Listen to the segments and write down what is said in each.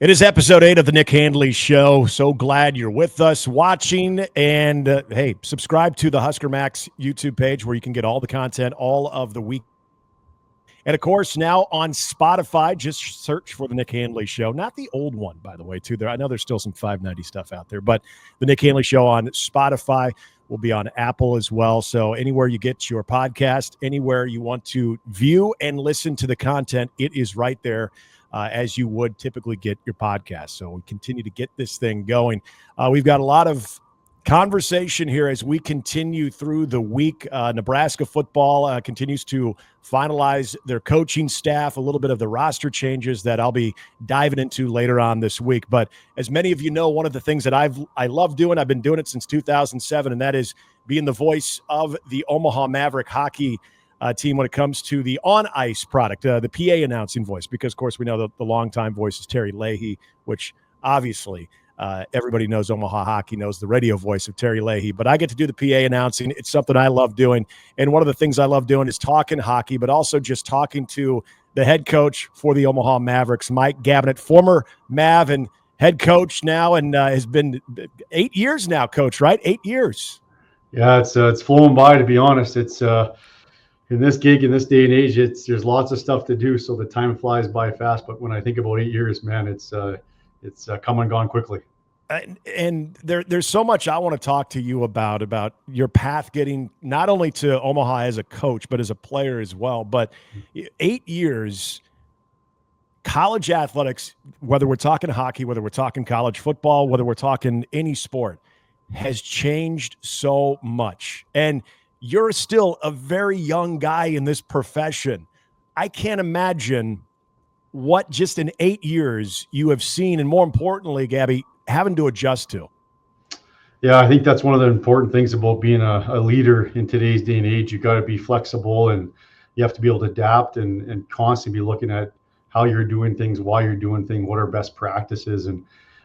It is episode 8 of the Nick Handley Show. So glad you're with us watching. And hey, subscribe to the Husker Max YouTube page where you can get all the content all of the week. And of course, now on Spotify, just search for the Nick Handley Show. Not the old one, by the way, too. I know there's still some 590 stuff out there, but the Nick Handley Show on Spotify will be on Apple as well. So anywhere you get your podcast, anywhere you want to view and listen to the content, it is right there. As you would typically get your podcast. So we continue to get this thing going. We've got a lot of conversation here as we continue through the week. Nebraska football continues to finalize their coaching staff, a little bit of the roster changes that I'll be diving into later on this week. But as many of you know, one of the things that I love doing, I've been doing it since 2007, and that is being the voice of the Omaha Maverick hockey team when it comes to the on-ice product, the PA announcing voice, because, of course, we know the longtime voice is Terry Leahy, which obviously everybody knows Omaha hockey, knows the radio voice of Terry Leahy. But I get to do the PA announcing. It's something I love doing. And one of the things I love doing is talking hockey, but also just talking to the head coach for the Omaha Mavericks, Mike Gabinet, former Mav and head coach now, and has been 8 years now, coach, right? 8 years. Yeah, it's flown by, to be honest. It's in this gig, in this day and age, there's lots of stuff to do, so the time flies by fast. But when I think about 8 years, man, it's come and gone quickly. And there's so much I want to talk to you about your path getting not only to Omaha as a coach, but as a player as well. But 8 years, college athletics, whether we're talking hockey, whether we're talking college football, whether we're talking any sport, has changed so much. And you're still a very young guy in this profession. I can't imagine what just in 8 years you have seen, and more importantly, Gabby, having to adjust to. Yeah, I think that's one of the important things about being a leader in today's day and age. You got to be flexible, and you have to be able to adapt and constantly be looking at how you're doing things, why you're doing things, what are best practices. And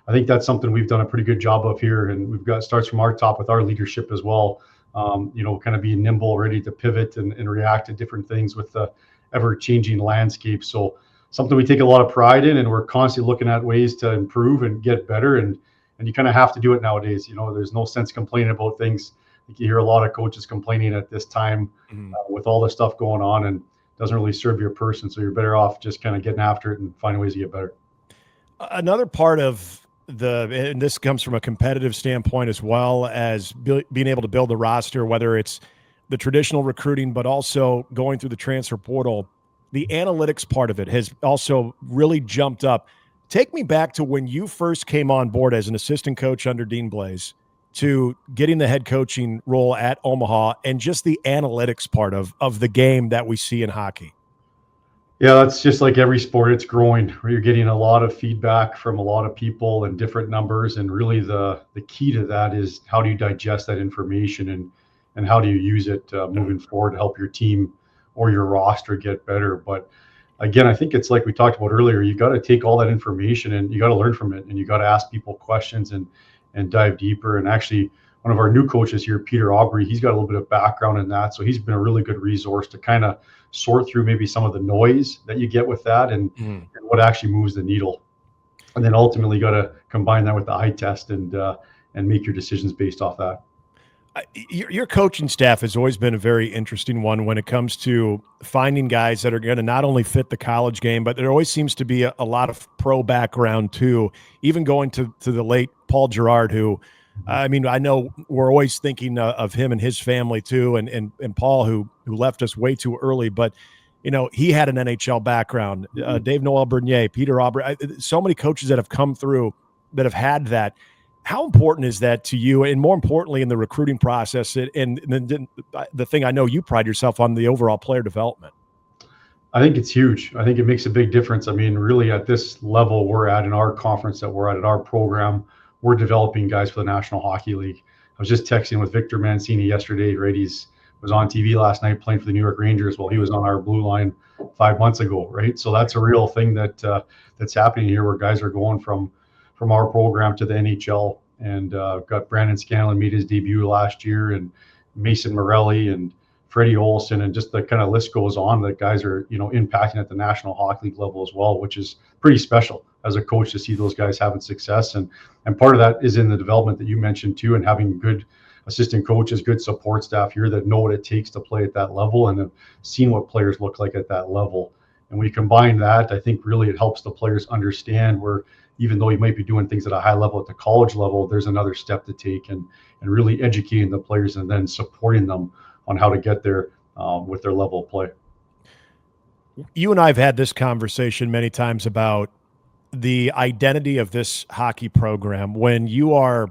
I think that's something we've done a pretty good job of here. And we've got starts from our top with our leadership as well. Kind of being nimble, ready to pivot and react to different things with the ever-changing landscape. So something we take a lot of pride in, and we're constantly looking at ways to improve and get better. And you kind of have to do it nowadays. There's no sense complaining about things. I think you hear a lot of coaches complaining at this time with all the stuff going on, and it doesn't really serve your person. So you're better off just kind of getting after it and finding ways to get better. Another part of and this comes from a competitive standpoint as well as being able to build a roster, whether it's the traditional recruiting, but also going through the transfer portal. The analytics part of it has also really jumped up. Take me back to when you first came on board as an assistant coach under Dean Blaze to getting the head coaching role at Omaha, and just the analytics part of the game that we see in hockey. Yeah, that's just like every sport. It's growing, where you're getting a lot of feedback from a lot of people and different numbers. And really the key to that is how do you digest that information and how do you use it moving forward to help your team or your roster get better. But again, I think it's like we talked about earlier, you got to take all that information and you got to learn from it, and you got to ask people questions and dive deeper. And actually, one of our new coaches here, Peter Aubry, he's got a little bit of background in that. So he's been a really good resource to kind of sort through maybe some of the noise that you get with that and what actually moves the needle. And then ultimately you got to combine that with the eye test and make your decisions based off that. Your coaching staff has always been a very interesting one when it comes to finding guys that are going to not only fit the college game, but there always seems to be a lot of pro background too, even going to the late Paul Gerard, who, I mean, I know we're always thinking of him and his family too, and Paul, who left us way too early, but he had an NHL background. Dave Noel Bernier, Peter Aubry, so many coaches that have come through that have had that. How important is that to you, and more importantly, in the recruiting process, and the thing I know you pride yourself on, the overall player development? I think it's huge. I think it makes a big difference. I mean, really, at this level we're at in our conference that we're at our program, we're developing guys for the National Hockey League. I was just texting with Victor Mancini yesterday, right? He was on TV last night playing for the New York Rangers while he was on our blue line 5 months ago, right? So that's a real thing that's happening here, where guys are going from our program to the NHL. And got Brandon Scanlon made his debut last year, and Mason Morelli and Freddie Olson, and just the kind of list goes on that guys are, impacting at the National Hockey League level as well, which is pretty special. as a coach to see those guys having success. And part of that is in the development that you mentioned too, and having good assistant coaches, good support staff here that know what it takes to play at that level and have seen what players look like at that level. And when you combine that, I think really it helps the players understand where even though you might be doing things at a high level at the college level, there's another step to take, and really educating the players and then supporting them on how to get there with their level of play. You and I have had this conversation many times about the identity of this hockey program when you are,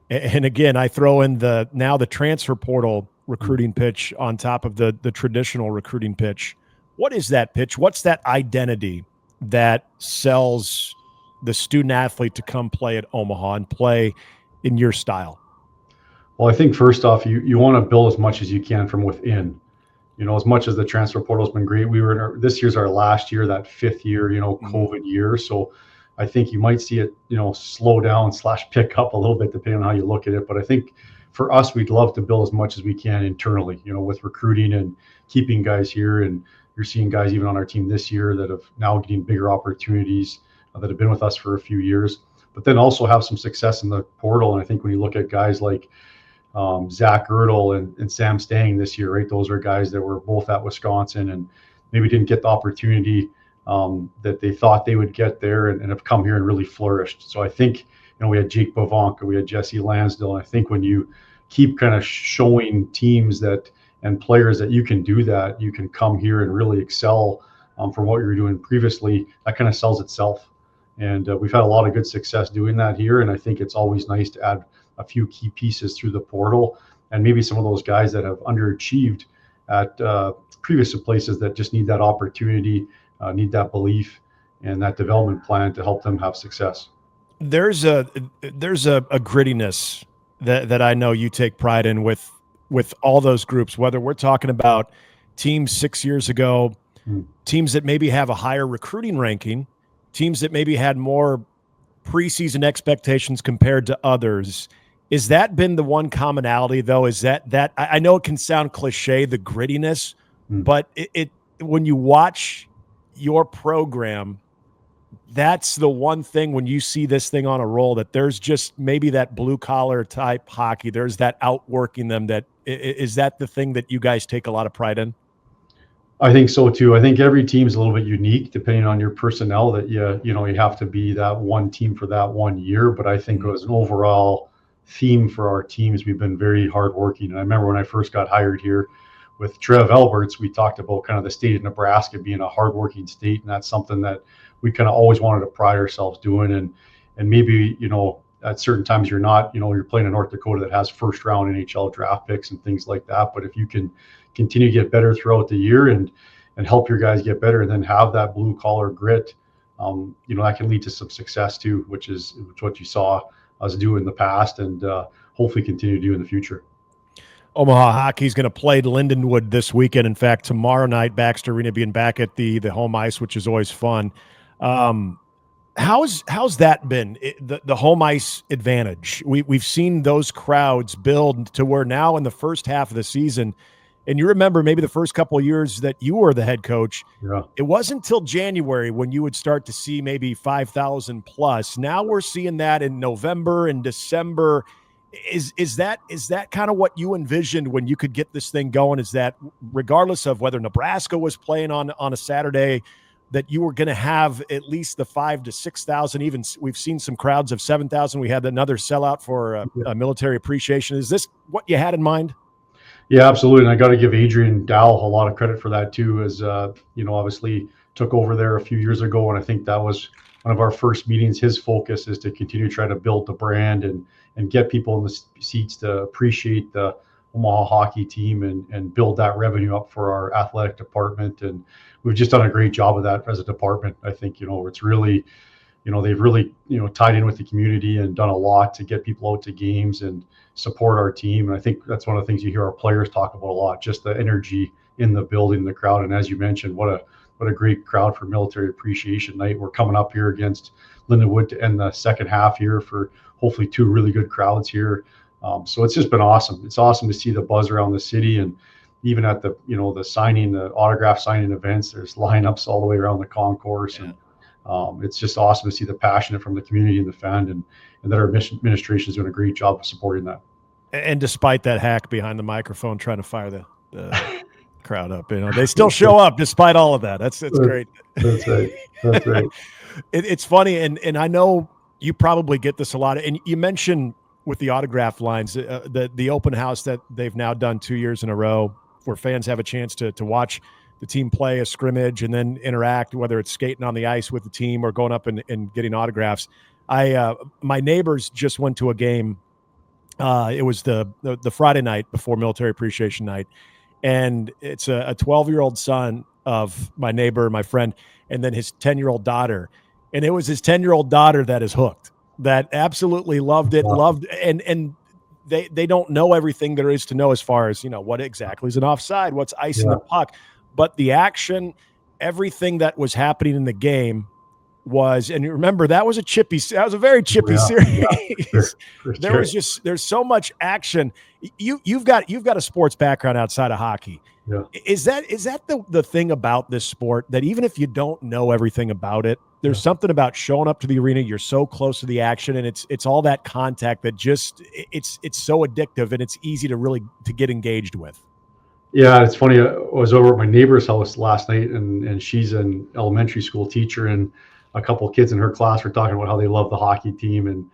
and again, I throw in the transfer portal recruiting pitch on top of the traditional recruiting pitch. What is that pitch? What's that identity that sells the student athlete to come play at Omaha and play in your style? Well, I think first off, you want to build as much as you can from within. As much as the transfer portal has been great, we were this year's our last year, that fifth year, COVID year. So I think you might see it, slow down / pick up a little bit depending on how you look at it. But I think for us, we'd love to build as much as we can internally, with recruiting and keeping guys here. And you're seeing guys even on our team this year that have now getting bigger opportunities that have been with us for a few years, but then also have some success in the portal. And I think when you look at guys like Zach Ertl and Sam Stang this year, right? Those are guys that were both at Wisconsin and maybe didn't get the opportunity that they thought they would get there, and have come here and really flourished. So I think, we had Jake Bavanka, we had Jesse Lansdale. And I think when you keep kind of showing teams and players that you can do that, you can come here and really excel from what you were doing previously, that kind of sells itself. And we've had a lot of good success doing that here. And I think it's always nice to add a few key pieces through the portal, and maybe some of those guys that have underachieved at previous places that just need that opportunity, need that belief and that development plan to help them have success. There's a grittiness that I know you take pride in with all those groups, whether we're talking about teams 6 years ago, teams that maybe have a higher recruiting ranking, teams that maybe had more preseason expectations compared to others. Is that been the one commonality, though? Is that I know it can sound cliche, the grittiness, but it when you watch your program, that's the one thing when you see this thing on a roll, that there's just maybe that blue collar type hockey. There's that outworking them. Is that the thing that you guys take a lot of pride in? I think so too. I think every team is a little bit unique depending on your personnel, that you have to be that one team for that 1 year. But I think as an overall theme for our teams, we've been very hardworking. And I remember when I first got hired here with Trev Alberts, we talked about kind of the state of Nebraska being a hardworking state. And that's something that we kind of always wanted to pride ourselves doing. And maybe, at certain times you're not, you're playing in North Dakota that has first round NHL draft picks and things like that. But if you can continue to get better throughout the year and help your guys get better, and then have that blue collar grit, that can lead to some success too, which is what you saw us do in the past, and hopefully continue to do in the future. Omaha hockey is going to play Lindenwood this weekend. In fact, tomorrow night, Baxter Arena being back at the home ice, which is always fun. How's that been, the home ice advantage? We've seen those crowds build to where now in the first half of the season, and you remember maybe the first couple of years that you were the head coach, It wasn't until January when you would start to see maybe 5,000 plus. Now we're seeing that in November and December. Is that kind of what you envisioned when you could get this thing going? Is that regardless of whether Nebraska was playing on a Saturday, that you were going to have at least the 5,000 to 6,000? Even we've seen some crowds of 7,000. We had another sellout for a military appreciation. Is this what you had in mind? Yeah, absolutely. And I got to give Adrian Dow a lot of credit for that too, as obviously took over there a few years ago. And I think that was one of our first meetings. His focus is to continue to try to build the brand and get people in the seats to appreciate the Omaha hockey team and build that revenue up for our athletic department. And we've just done a great job of that as a department. I think, it's really, they've really, tied in with the community and done a lot to get people out to games and support our team. And I think that's one of the things you hear our players talk about a lot, just the energy in the building, the crowd. And as you mentioned, what a great crowd for Military Appreciation Night. We're coming up here against Lindenwood to end the second half here for hopefully two really good crowds here. So it's just been awesome. It's awesome to see the buzz around the city, and even at the autograph signing events, there's lineups all the way around the concourse. And it's just awesome to see the passion from the community and the fan, and that our administration is doing a great job of supporting that. And despite that hack behind the microphone trying to fire the crowd up, they still show up despite all of that. That's great. That's right. That's right. It's funny, and I know you probably get this a lot. And you mentioned with the autograph lines, the open house that they've now done 2 years in a row, where fans have a chance to watch the team play a scrimmage and then interact, whether it's skating on the ice with the team or going up and getting autographs. My neighbors just went to a game. It was the Friday night before Military Appreciation Night, and it's a 12-year-old son of my neighbor, my friend, and then his 10-year-old daughter. And it was his 10-year-old daughter that is hooked, that absolutely loved it, and they don't know everything there is to know as far as, what exactly is an offside, what's icing the puck, but the action, everything that was happening in the game was, and you remember that was a very chippy series. There's so much action. You've got a sports background outside of hockey. Yeah. Is that the thing about this sport, that even if you don't know everything about it, there's something about showing up to the arena, you're so close to the action, and it's all that contact that just it's so addictive, and it's easy to get engaged with. Yeah, it's funny. I was over at my neighbor's house last night, and she's an elementary school teacher, and a couple of kids in her class were talking about how they love the hockey team, and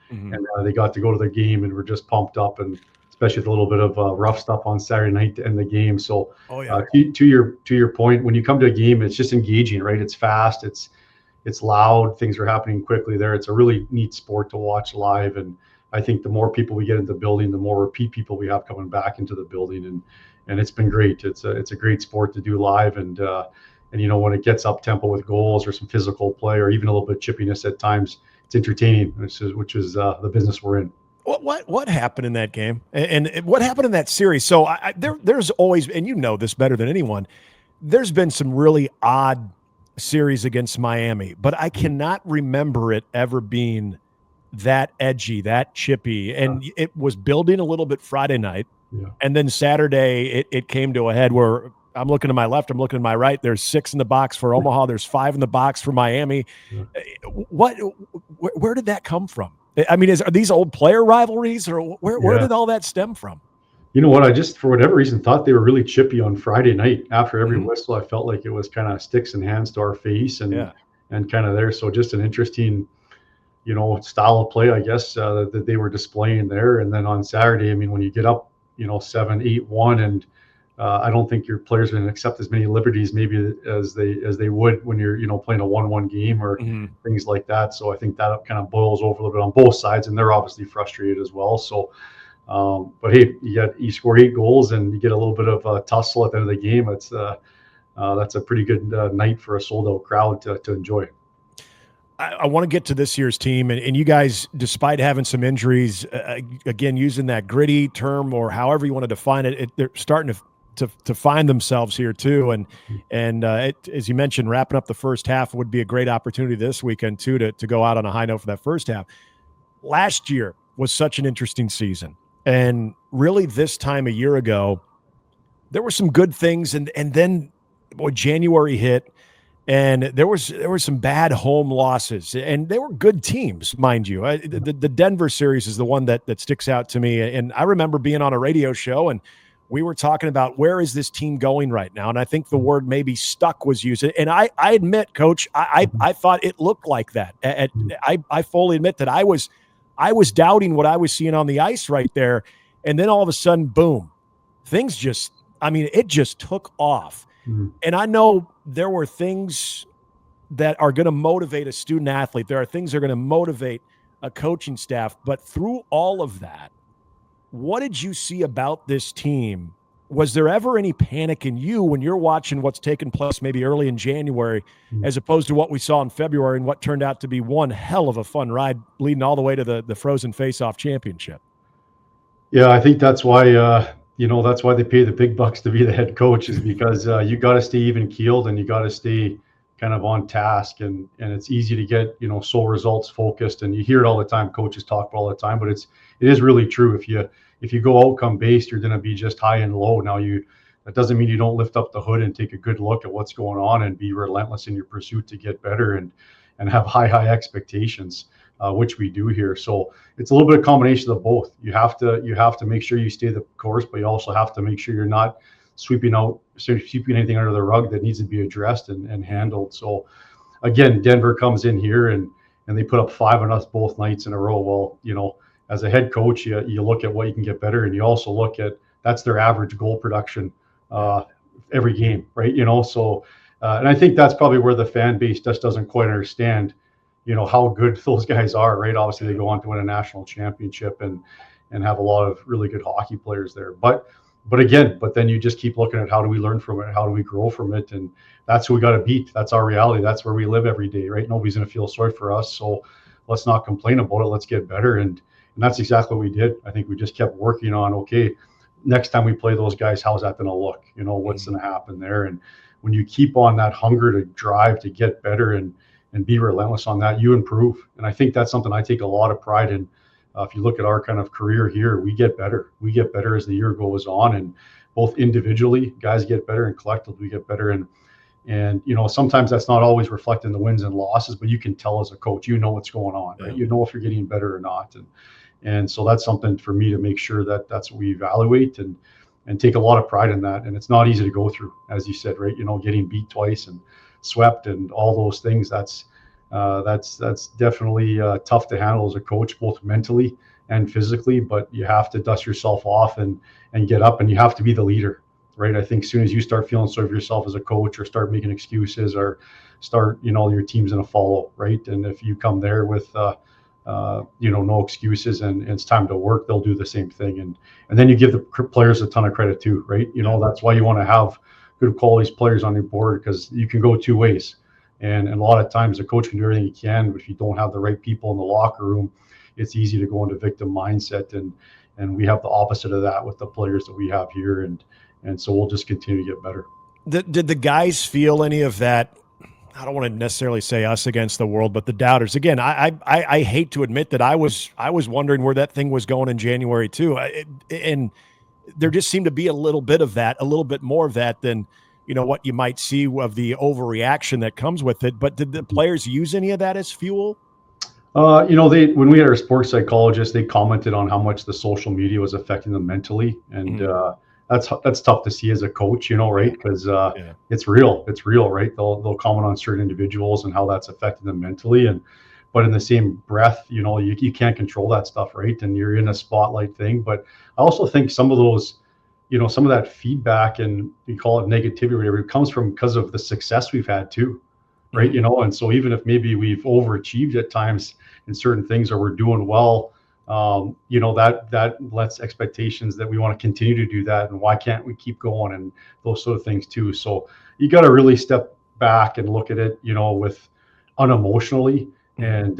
they got to go to the game and were just pumped up, and especially with a little bit of rough stuff on Saturday night to end the game. So to your point, when you come to a game, it's just engaging, right? It's fast, it's loud, things are happening quickly there. It's a really neat sport to watch live, and I think the more people we get into the building, the more repeat people we have coming back into the building, and it's been great. It's a great sport to do live, and when it gets up tempo with goals or some physical play or even a little bit of chippiness at times, it's entertaining, which is the business we're in. What happened in that game, and what happened in that series? So there's always, and you know this better than anyone, there's been some really odd series against Miami, but I cannot remember it ever being that edgy, that chippy, and it was building a little bit Friday night. Yeah. And then Saturday, it came to a head where I'm looking to my left, I'm looking to my right. There's 6 in the box for Omaha. There's 5 in the box for Miami. Yeah. Where did that come from? I mean, are these old player rivalries, or where did all that stem from? You know what? I just, for whatever reason, thought they were really chippy on Friday night. After every whistle, I felt like it was kind of sticks and hands to our face and kind of there. So just an interesting, style of play, I guess, that they were displaying there. And then on Saturday, I mean, when you get up, 7-8-1, and I don't think your players are going to accept as many liberties maybe as they would when you're playing a 1-1 game or things like that. So I think that kind of boils over a little bit on both sides, and they're obviously frustrated as well. So, but hey, you score 8 goals and you get a little bit of a tussle at the end of the game. That's a pretty good night for a sold out crowd to enjoy. I want to get to this year's team, and you guys, despite having some injuries, again, using that gritty term or however you want to define it, they're starting to find themselves here too. And as you mentioned, wrapping up the first half would be a great opportunity this weekend too to go out on a high note for that first half. Last year was such an interesting season, and really this time a year ago, there were some good things, and then January hit. And there was some bad home losses, and they were good teams, mind you. The Denver series is the one that sticks out to me. And I remember being on a radio show, and we were talking about where is this team going right now. And I think the word maybe stuck was used. And I admit, Coach, I thought it looked like that. I fully admit that I was doubting what I was seeing on the ice right there. And then all of a sudden, boom, things it just took off. Mm-hmm. And I know there were things that are going to motivate a student athlete. There are things that are going to motivate a coaching staff. But through all of that, what did you see about this team? Was there ever any panic in you when you're watching what's taken place maybe early in January, as opposed to what we saw in February and what turned out to be one hell of a fun ride leading all the way to the Frozen Face-Off Championship? Yeah, I think that's why that's why they pay the big bucks to be the head coach, is because you got to stay even keeled and you got to stay kind of on task, and it's easy to get so results focused, and you hear it all the time. Coaches talk about all the time, but it is really true. If you go outcome based, you're going to be just high and low. Now that doesn't mean you don't lift up the hood and take a good look at what's going on and be relentless in your pursuit to get better. And and have high expectations, which we do here. So it's a little bit of combination of both. You have to make sure you stay the course, but you also have to make sure you're not sweeping anything under the rug that needs to be addressed and handled. So again, Denver comes in here and they put up 5 on us both nights in a row. Well, as a head coach, you look at what you can get better, and you also look at that's their average goal production every game, right? So and I think that's probably where the fan base just doesn't quite understand, how good those guys are, right? Obviously, they go on to win a national championship and have a lot of really good hockey players there. But then you just keep looking at how do we learn from it, how do we grow from it, and that's who we got to beat. That's our reality. That's where we live every day, right? Nobody's going to feel sorry for us, so let's not complain about it. Let's get better, and that's exactly what we did. I think we just kept working on, okay, next time we play those guys, how's that going to look? What's going to happen there? And when you keep on that hunger to drive to get better and be relentless on that, you improve. And I think that's something I take a lot of pride in. If you look at our kind of career here, we get better. We get better as the year goes on, and both individually, guys get better, and collectively we get better. And sometimes that's not always reflected in the wins and losses, but you can tell as a coach, what's going on, right? You know if you're getting better or not. And so that's something for me to make sure that that's what we evaluate and take a lot of pride in that. And it's not easy to go through, as you said, right? Getting beat twice and swept and all those things. That's definitely tough to handle as a coach, both mentally and physically. But you have to dust yourself off and get up, and you have to be the leader, right? I think as soon as you start feeling sorry for yourself as a coach, or start making excuses, or start, your team's going to follow, right? And if you come there with no excuses and it's time to work, they'll do the same thing. And then you give the players a ton of credit too, right? That's why you want to have good quality players on your board, because you can go two ways. And a lot of times the coach can do everything he can, but if you don't have the right people in the locker room, it's easy to go into victim mindset. And we have the opposite of that with the players that we have here. And so we'll just continue to get better. Did the guys feel any of that? I don't want to necessarily say us against the world, but the doubters. Again, I hate to admit that I was wondering where that thing was going in January too. And there just seemed to be a little bit of that, a little bit more of that than what you might see of the overreaction that comes with it. But did the players use any of that as fuel? When we had our sports psychologist, they commented on how much the social media was affecting them mentally, and that's tough to see as a coach, right? Because it's real, right? They'll comment on certain individuals and how that's affecting them mentally, but in the same breath, you can't control that stuff, right? And you're in a spotlight thing. But I also think some of those, some of that feedback, and you call it negativity or whatever, it comes from because of the success we've had too, right? And so even if maybe we've overachieved at times in certain things, or we're doing well, that lets expectations that we want to continue to do that, and why can't we keep going, and those sort of things too. So you got to really step back and look at it, with unemotionally, and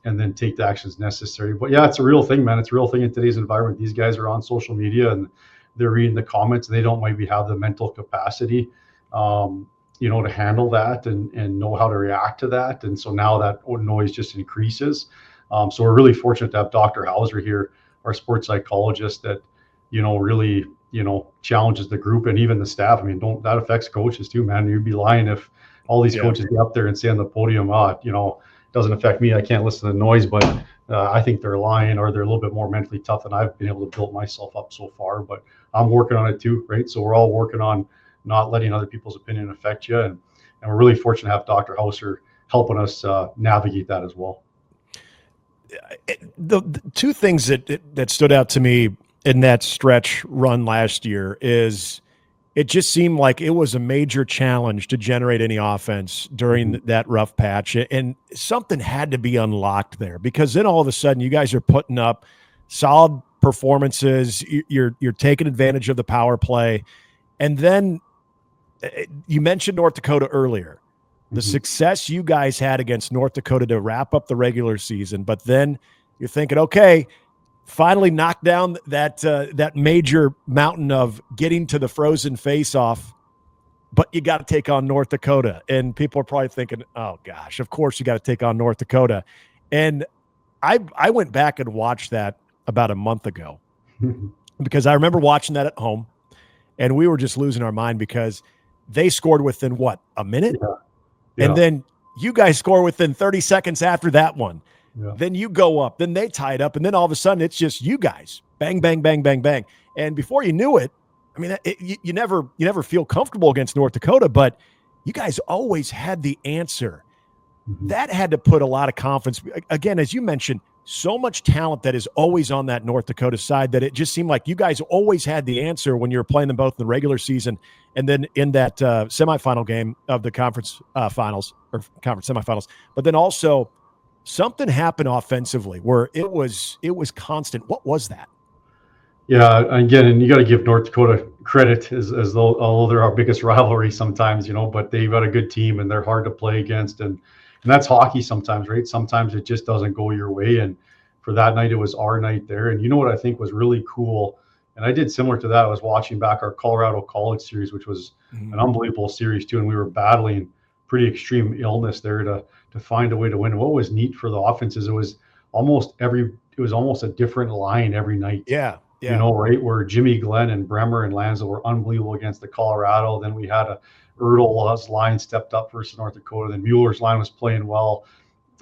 then take the actions necessary. But yeah, it's a real thing, man. It's a real thing in today's environment. These guys are on social media and they're reading the comments, and they don't maybe have the mental capacity, to handle that and know how to react to that. And so now that noise just increases. So we're really fortunate to have Dr. Hauser here, our sports psychologist, that, really, challenges the group and even the staff. I mean, that affects coaches too, man. You'd be lying if all these coaches get up there and say on the podium, it doesn't affect me, I can't listen to the noise, but I think they're lying, or they're a little bit more mentally tough than I've been able to build myself up so far. But I'm working on it too, right? So we're all working on not letting other people's opinion affect you. And we're really fortunate to have Dr. Hauser helping us navigate that as well. The two things that stood out to me in that stretch run last year is it just seemed like it was a major challenge to generate any offense during that rough patch. And something had to be unlocked there, because then all of a sudden you guys are putting up solid performances. You're taking advantage of the power play. And then you mentioned North Dakota earlier. The success you guys had against North Dakota to wrap up the regular season, but then you're thinking, okay, finally knock down that major mountain of getting to the frozen face-off, but you got to take on North Dakota. And people are probably thinking, oh, gosh, of course you got to take on North Dakota. And I went back and watched that about a month ago because I remember watching that at home, and we were just losing our mind because they scored within, what, a minute? Yeah. And then You guys score within 30 seconds after that one. Yeah. Then you go up. Then they tie it up. And then all of a sudden, it's just you guys. Bang, bang, bang, bang, bang. And before you knew it, I mean, you never feel comfortable against North Dakota, but you guys always had the answer. Mm-hmm. That had to put a lot of confidence. Again, as you mentioned, so much talent that is always on that North Dakota side that it just seemed like you guys always had the answer when you were playing them both in the regular season and then in that semifinal game of the conference finals or conference semifinals. But then also something happened offensively where it was constant. What was that? Yeah, again, and you got to give North Dakota credit as though, although they're our biggest rivalry sometimes, but they've got a good team and they're hard to play against, and that's hockey sometimes, right? Sometimes it just doesn't go your way, and for that night, it was our night there. And you know what I think was really cool, and I did similar to that. I was watching back our Colorado College series, which was an unbelievable series too, and we were battling pretty extreme illness there to find a way to win. And what was neat for the offenses, it was almost a different line every night. Yeah. Right, where Jimmy Glenn and Bremer and Lanza were unbelievable against the Colorado. Then we had Erdel's line stepped up versus North Dakota. Then Mueller's line was playing well.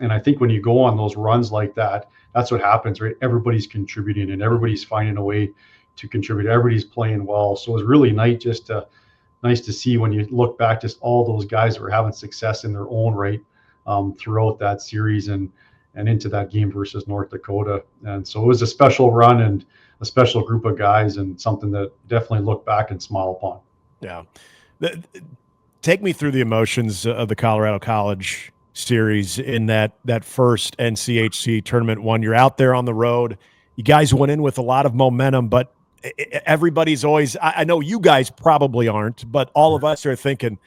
And I think when you go on those runs like that, that's what happens, right? Everybody's contributing and everybody's finding a way to contribute. Everybody's playing well. So it was really nice to see when you look back, just all those guys that were having success in their own right throughout that series and into that game versus North Dakota. And so it was a special run and a special group of guys and something that definitely look back and smile upon. Yeah. Take me through the emotions of the Colorado College series in that first NCHC tournament one. You're out there on the road. You guys went in with a lot of momentum, but everybody's always, I know you guys probably aren't, but all of us are thinking,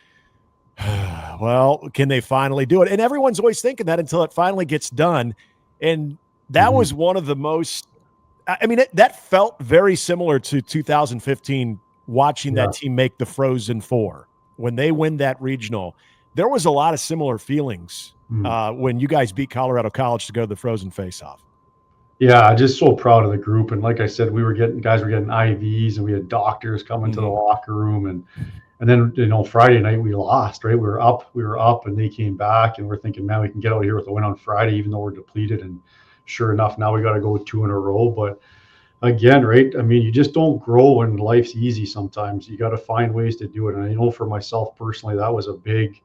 well, can they finally do it? And everyone's always thinking that until it finally gets done. And that was one of the most, I mean, that felt very similar to 2015, watching that team make the Frozen Four. When they win that regional, there was a lot of similar feelings when you guys beat Colorado College to go to the Frozen Face-Off. Yeah, just so proud of the group. And like I said, guys were getting IVs and we had doctors coming to the locker room. And then, Friday night we lost, right? We were up and they came back and we're thinking, man, we can get out of here with a win on Friday, even though we're depleted. And sure enough, now we got to go 2 in a row. But again, right, I mean, you just don't grow when life's easy sometimes. You got to find ways to do it. And I know for myself personally, that was a big,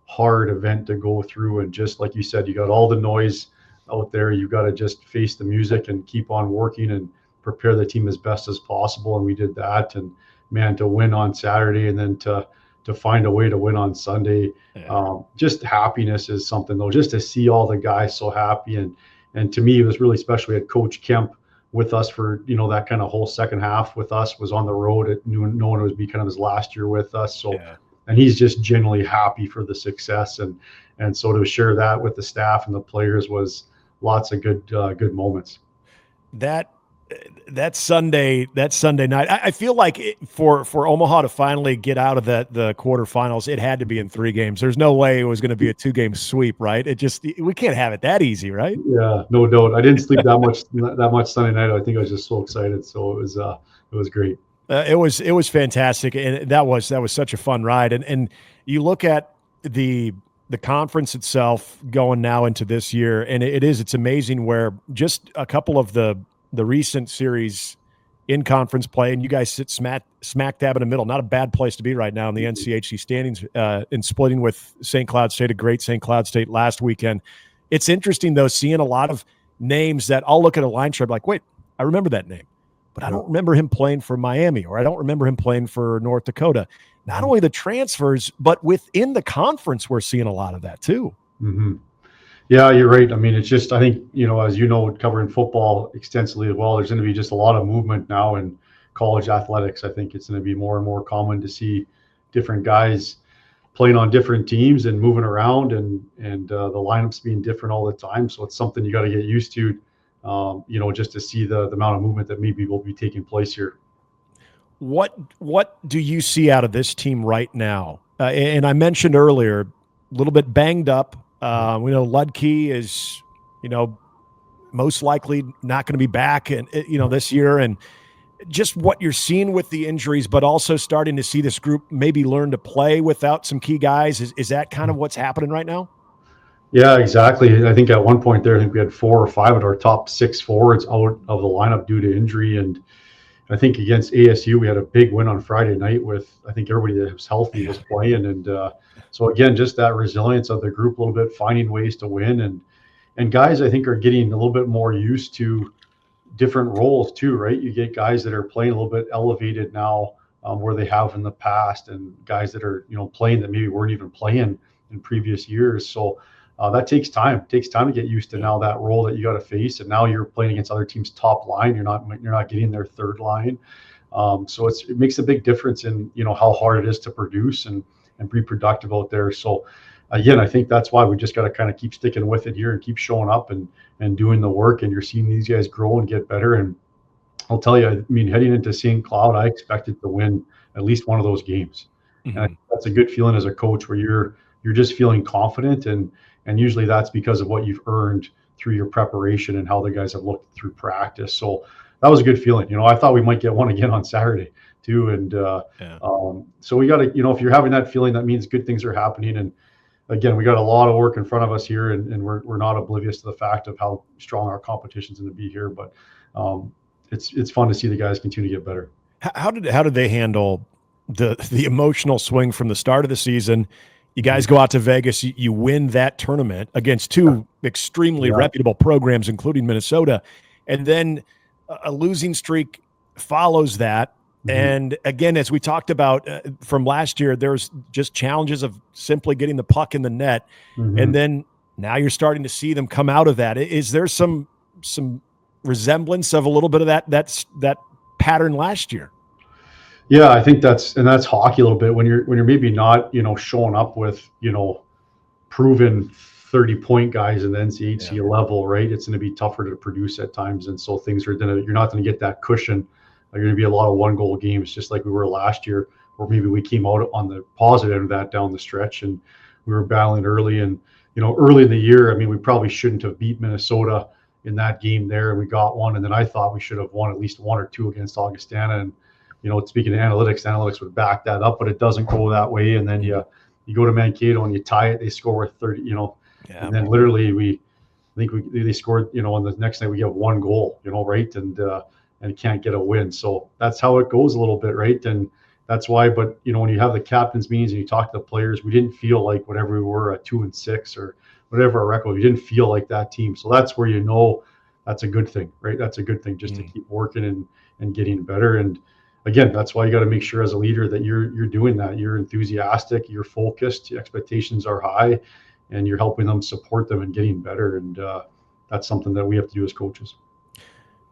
hard event to go through. And just like you said, you got all the noise out there. You got to just face the music and keep on working and prepare the team as best as possible. And we did that. And man, to win on Saturday and then to find a way to win on Sunday, just happiness is something though, just to see all the guys so happy. And to me, it was really special. We had Coach Kemp with us for, that kind of whole second half with us, was on the road knowing it would be kind of his last year with us. So, and he's just genuinely happy for the success. And so to share that with the staff and the players was lots of good moments. That Sunday night, I feel like for Omaha to finally get out of the quarterfinals, it had to be in 3 games. There's no way it was going to be a 2-game sweep, right? We can't have it that easy, right? Yeah, no doubt. I didn't sleep that much Sunday night. I think I was just so excited. So it was great. It was fantastic, and that was such a fun ride. And you look at the conference itself going now into this year, and it's amazing where just a couple of the recent series in conference play, and you guys sit smack dab in the middle. Not a bad place to be right now in the NCHC standings, in splitting with St. Cloud State, a great St. Cloud State last weekend. It's interesting, though, seeing a lot of names that I'll look at a line chart like, wait, I remember that name, but I don't remember him playing for Miami, or I don't remember him playing for North Dakota. Not only the transfers, but within the conference, we're seeing a lot of that too. Mm-hmm. Yeah, you're right. I mean, it's just, I think, as covering football extensively as well, there's going to be just a lot of movement now in college athletics. I think it's going to be more and more common to see different guys playing on different teams and moving around and the lineups being different all the time. So it's something you got to get used to, just to see the amount of movement that maybe will be taking place here. What do you see out of this team right now? And I mentioned earlier, a little bit banged up. We know Ludke is, most likely not going to be back, and this year, and just what you're seeing with the injuries, but also starting to see this group maybe learn to play without some key guys. Is that kind of what's happening right now? Yeah, exactly. I think at one point there, I think we had 4 or 5 of our top 6 forwards out of the lineup due to injury. And I think against ASU, we had a big win on Friday night with, I think, everybody that was healthy Yeah. was playing. And so again, just that resilience of the group a little bit, finding ways to win. And guys, I think, are getting a little bit more used to different roles too, right? You get guys that are playing a little bit elevated now, where they have in the past, and guys that are, playing that maybe weren't even playing in previous years. So that takes time. It takes time to get used to Yeah. now that role that you got to face, and now you're playing against other teams' top line. You're not getting their third line. So it makes a big difference in how hard it is to produce and be productive out there. So again, I think that's why we just got to kind of keep sticking with it here and keep showing up and doing the work. And you're seeing these guys grow and get better. And I'll tell you, I mean, heading into St. Cloud, I expected to win at least one of those games. And I Mhm. think that's a good feeling as a coach, where you're just feeling confident, and usually that's because of what you've earned through your preparation and how the guys have looked through practice. So that was a good feeling. I thought we might get one again on Saturday too. And Yeah. so we got to, if you're having that feeling, that means good things are happening. And again, we got a lot of work in front of us here, and we're not oblivious to the fact of how strong our competition is going to be here. But um, it's fun to see the guys continue to get better. How did they handle the emotional swing from the start of the season? You Mhm. guys go out to Vegas, you win that tournament against two extremely Yeah. reputable programs, including Minnesota, and then a losing streak follows that. Mhm. And again, as we talked about from last year, there's just challenges of simply getting the puck in the net, and Mhm. then now you're starting to see them come out of that. Is there some resemblance of a little bit of that pattern last year? Yeah, I think that's hockey a little bit, when you're maybe not showing up with proven 30-point guys in the Yeah. NCHC level, right? It's going to be tougher to produce at times, and so you're not going to get that cushion. You're going to be a lot of one-goal games, just like we were last year, where maybe we came out on the positive end of that down the stretch, and we were battling early. And early in the year, I mean, we probably shouldn't have beat Minnesota in that game there, and we got one. And then I thought we should have won at least one or two against Augustana. And speaking of analytics would back that up, but it doesn't go that way. And then Mhm. you go to Mankato and you tie it, they score with 30, Yeah. and then literally I think they scored, on the next night we get one goal, right? And can't get a win. So that's how it goes a little bit, right? And that's why, but when you have the captain's meetings and you talk to the players, we didn't feel like whatever we were at 2-6 or whatever our record, we didn't feel like that team. So that's where that's a good thing, right? That's a good thing, just to Mm. keep working and getting better. And again, that's why you got to make sure as a leader that you're doing that. You're enthusiastic, you're focused, your expectations are high, and you're helping them, support them, and getting better. And that's something that we have to do as coaches.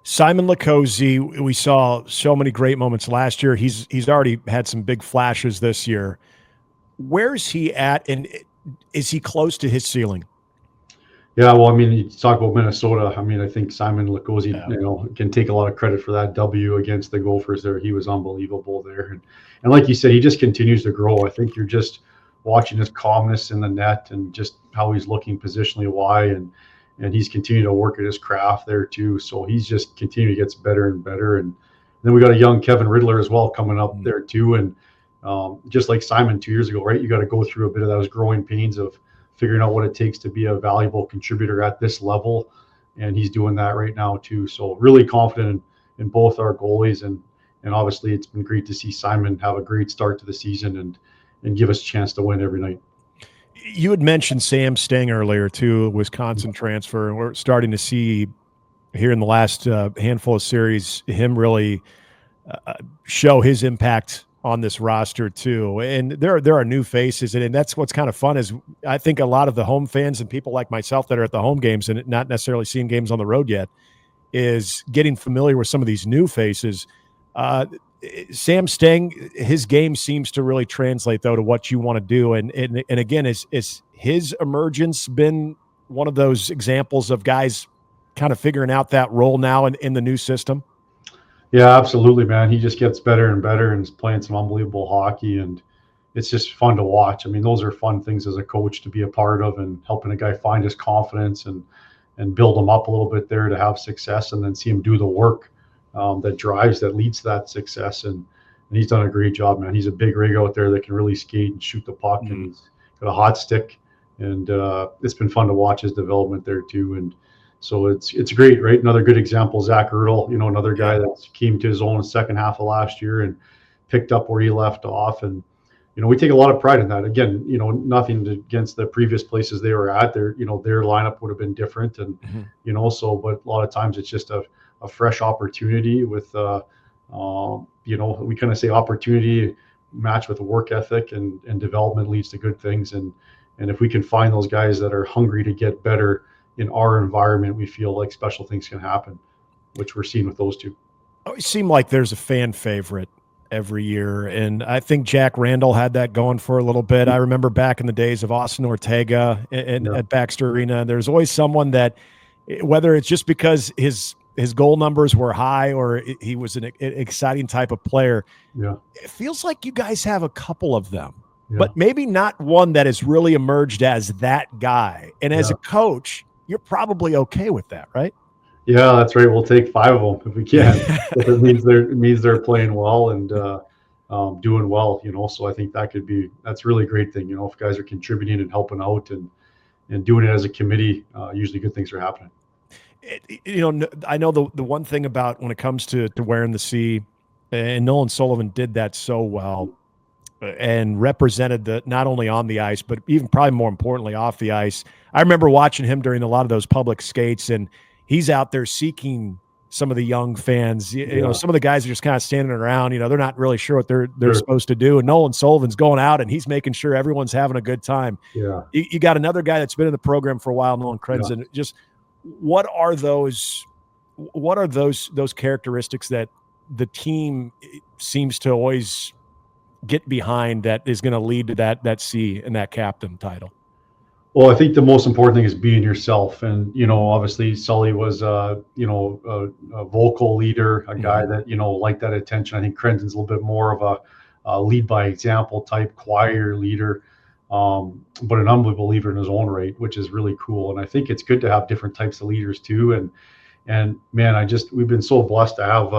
Simon Lacozy, we saw so many great moments last year. He's already had some big flashes this year. Where's he at, and is he close to his ceiling? Yeah, well, I mean, you talk about Minnesota. I mean, I think Simon Lacozy, Yeah. can take a lot of credit for that W against the Gophers there. He was unbelievable there. And like you said, he just continues to grow. I think you're just watching his calmness in the net and just how he's looking positionally, why, and he's continuing to work at his craft there too. So he's just continuing to get better and better. And then we got a young Kevin Riddler as well coming up Mm. there too. And just like Simon 2 years ago, right? You got to go through a bit of those growing pains of figuring out what it takes to be a valuable contributor at this level. And he's doing that right now too. So really confident in both our goalies, and obviously it's been great to see Simon have a great start to the season and give us a chance to win every night. You had mentioned Sam Stang earlier too, Wisconsin transfer, and we're starting to see here in the last handful of series him really uh, show his impact on this roster too. And there are new faces, and that's what's kind of fun is I think a lot of the home fans and people like myself that are at the home games and not necessarily seeing games on the road yet is getting familiar with some of these new faces. Uh, Sam Stang, his game seems to really translate though to what you want to do, and again, is his emergence been one of those examples of guys kind of figuring out that role now in the new system? Yeah, absolutely, man. He just gets better and better and is playing some unbelievable hockey, and it's just fun to watch. I mean, those are fun things as a coach to be a part of, and helping a guy find his confidence and build him up a little bit there to have success, and then see him do the work that leads to that success. And he's done a great job, man. He's a big rig out there that can really skate and shoot the puck, and Mm. he's got a hot stick. and it's been fun to watch his development there too. And so it's great, right? Another good example, Zach Ertl, another guy Yeah. that came to his own second half of last year and picked up where he left off. And we take a lot of pride in that. Again, nothing against the previous places they were at. Their lineup would have been different, and but a lot of times it's just a fresh opportunity with we kind of say opportunity matched with work ethic, and development leads to good things. And if we can find those guys that are hungry to get better in our environment, we feel like special things can happen, which we're seeing with those two. Always seem like there's a fan favorite every year, and I think Jack Randall had that going for a little bit. I remember back in the days of Austin Ortega at Baxter Arena, there's always someone that, whether it's just because his goal numbers were high or he was an exciting type of player, it feels like you guys have a couple of them, but maybe not one that has really emerged as that guy. And as a coach, you're probably okay with that, right? Yeah, that's right. We'll take 5 of them if we can. If it means they're playing well and doing well, So I think that's a really great thing. If guys are contributing and helping out and doing it as a committee, usually good things are happening. I know the one thing about when it comes to wearing the C, and Nolan Sullivan did that so well and represented not only on the ice, but even probably more importantly off the ice. I remember watching him during a lot of those public skates, and he's out there seeking some of the young fans. Some of the guys are just kind of standing around. They're not really sure what they're supposed to do. And Nolan Sullivan's going out, and he's making sure everyone's having a good time. Yeah. You got another guy that's been in the program for a while, Nolan Krenzen. Just what are those characteristics that the team seems to always get behind that is going to lead to that C and that captain title? Well, I think the most important thing is being yourself. And, obviously Sully was, a vocal leader, a guy that, liked that attention. I think Krenzen's a little bit more of a lead by example type, quieter leader, but an unbelievable leader in his own right, which is really cool. And I think it's good to have different types of leaders too. And man, we've been so blessed to have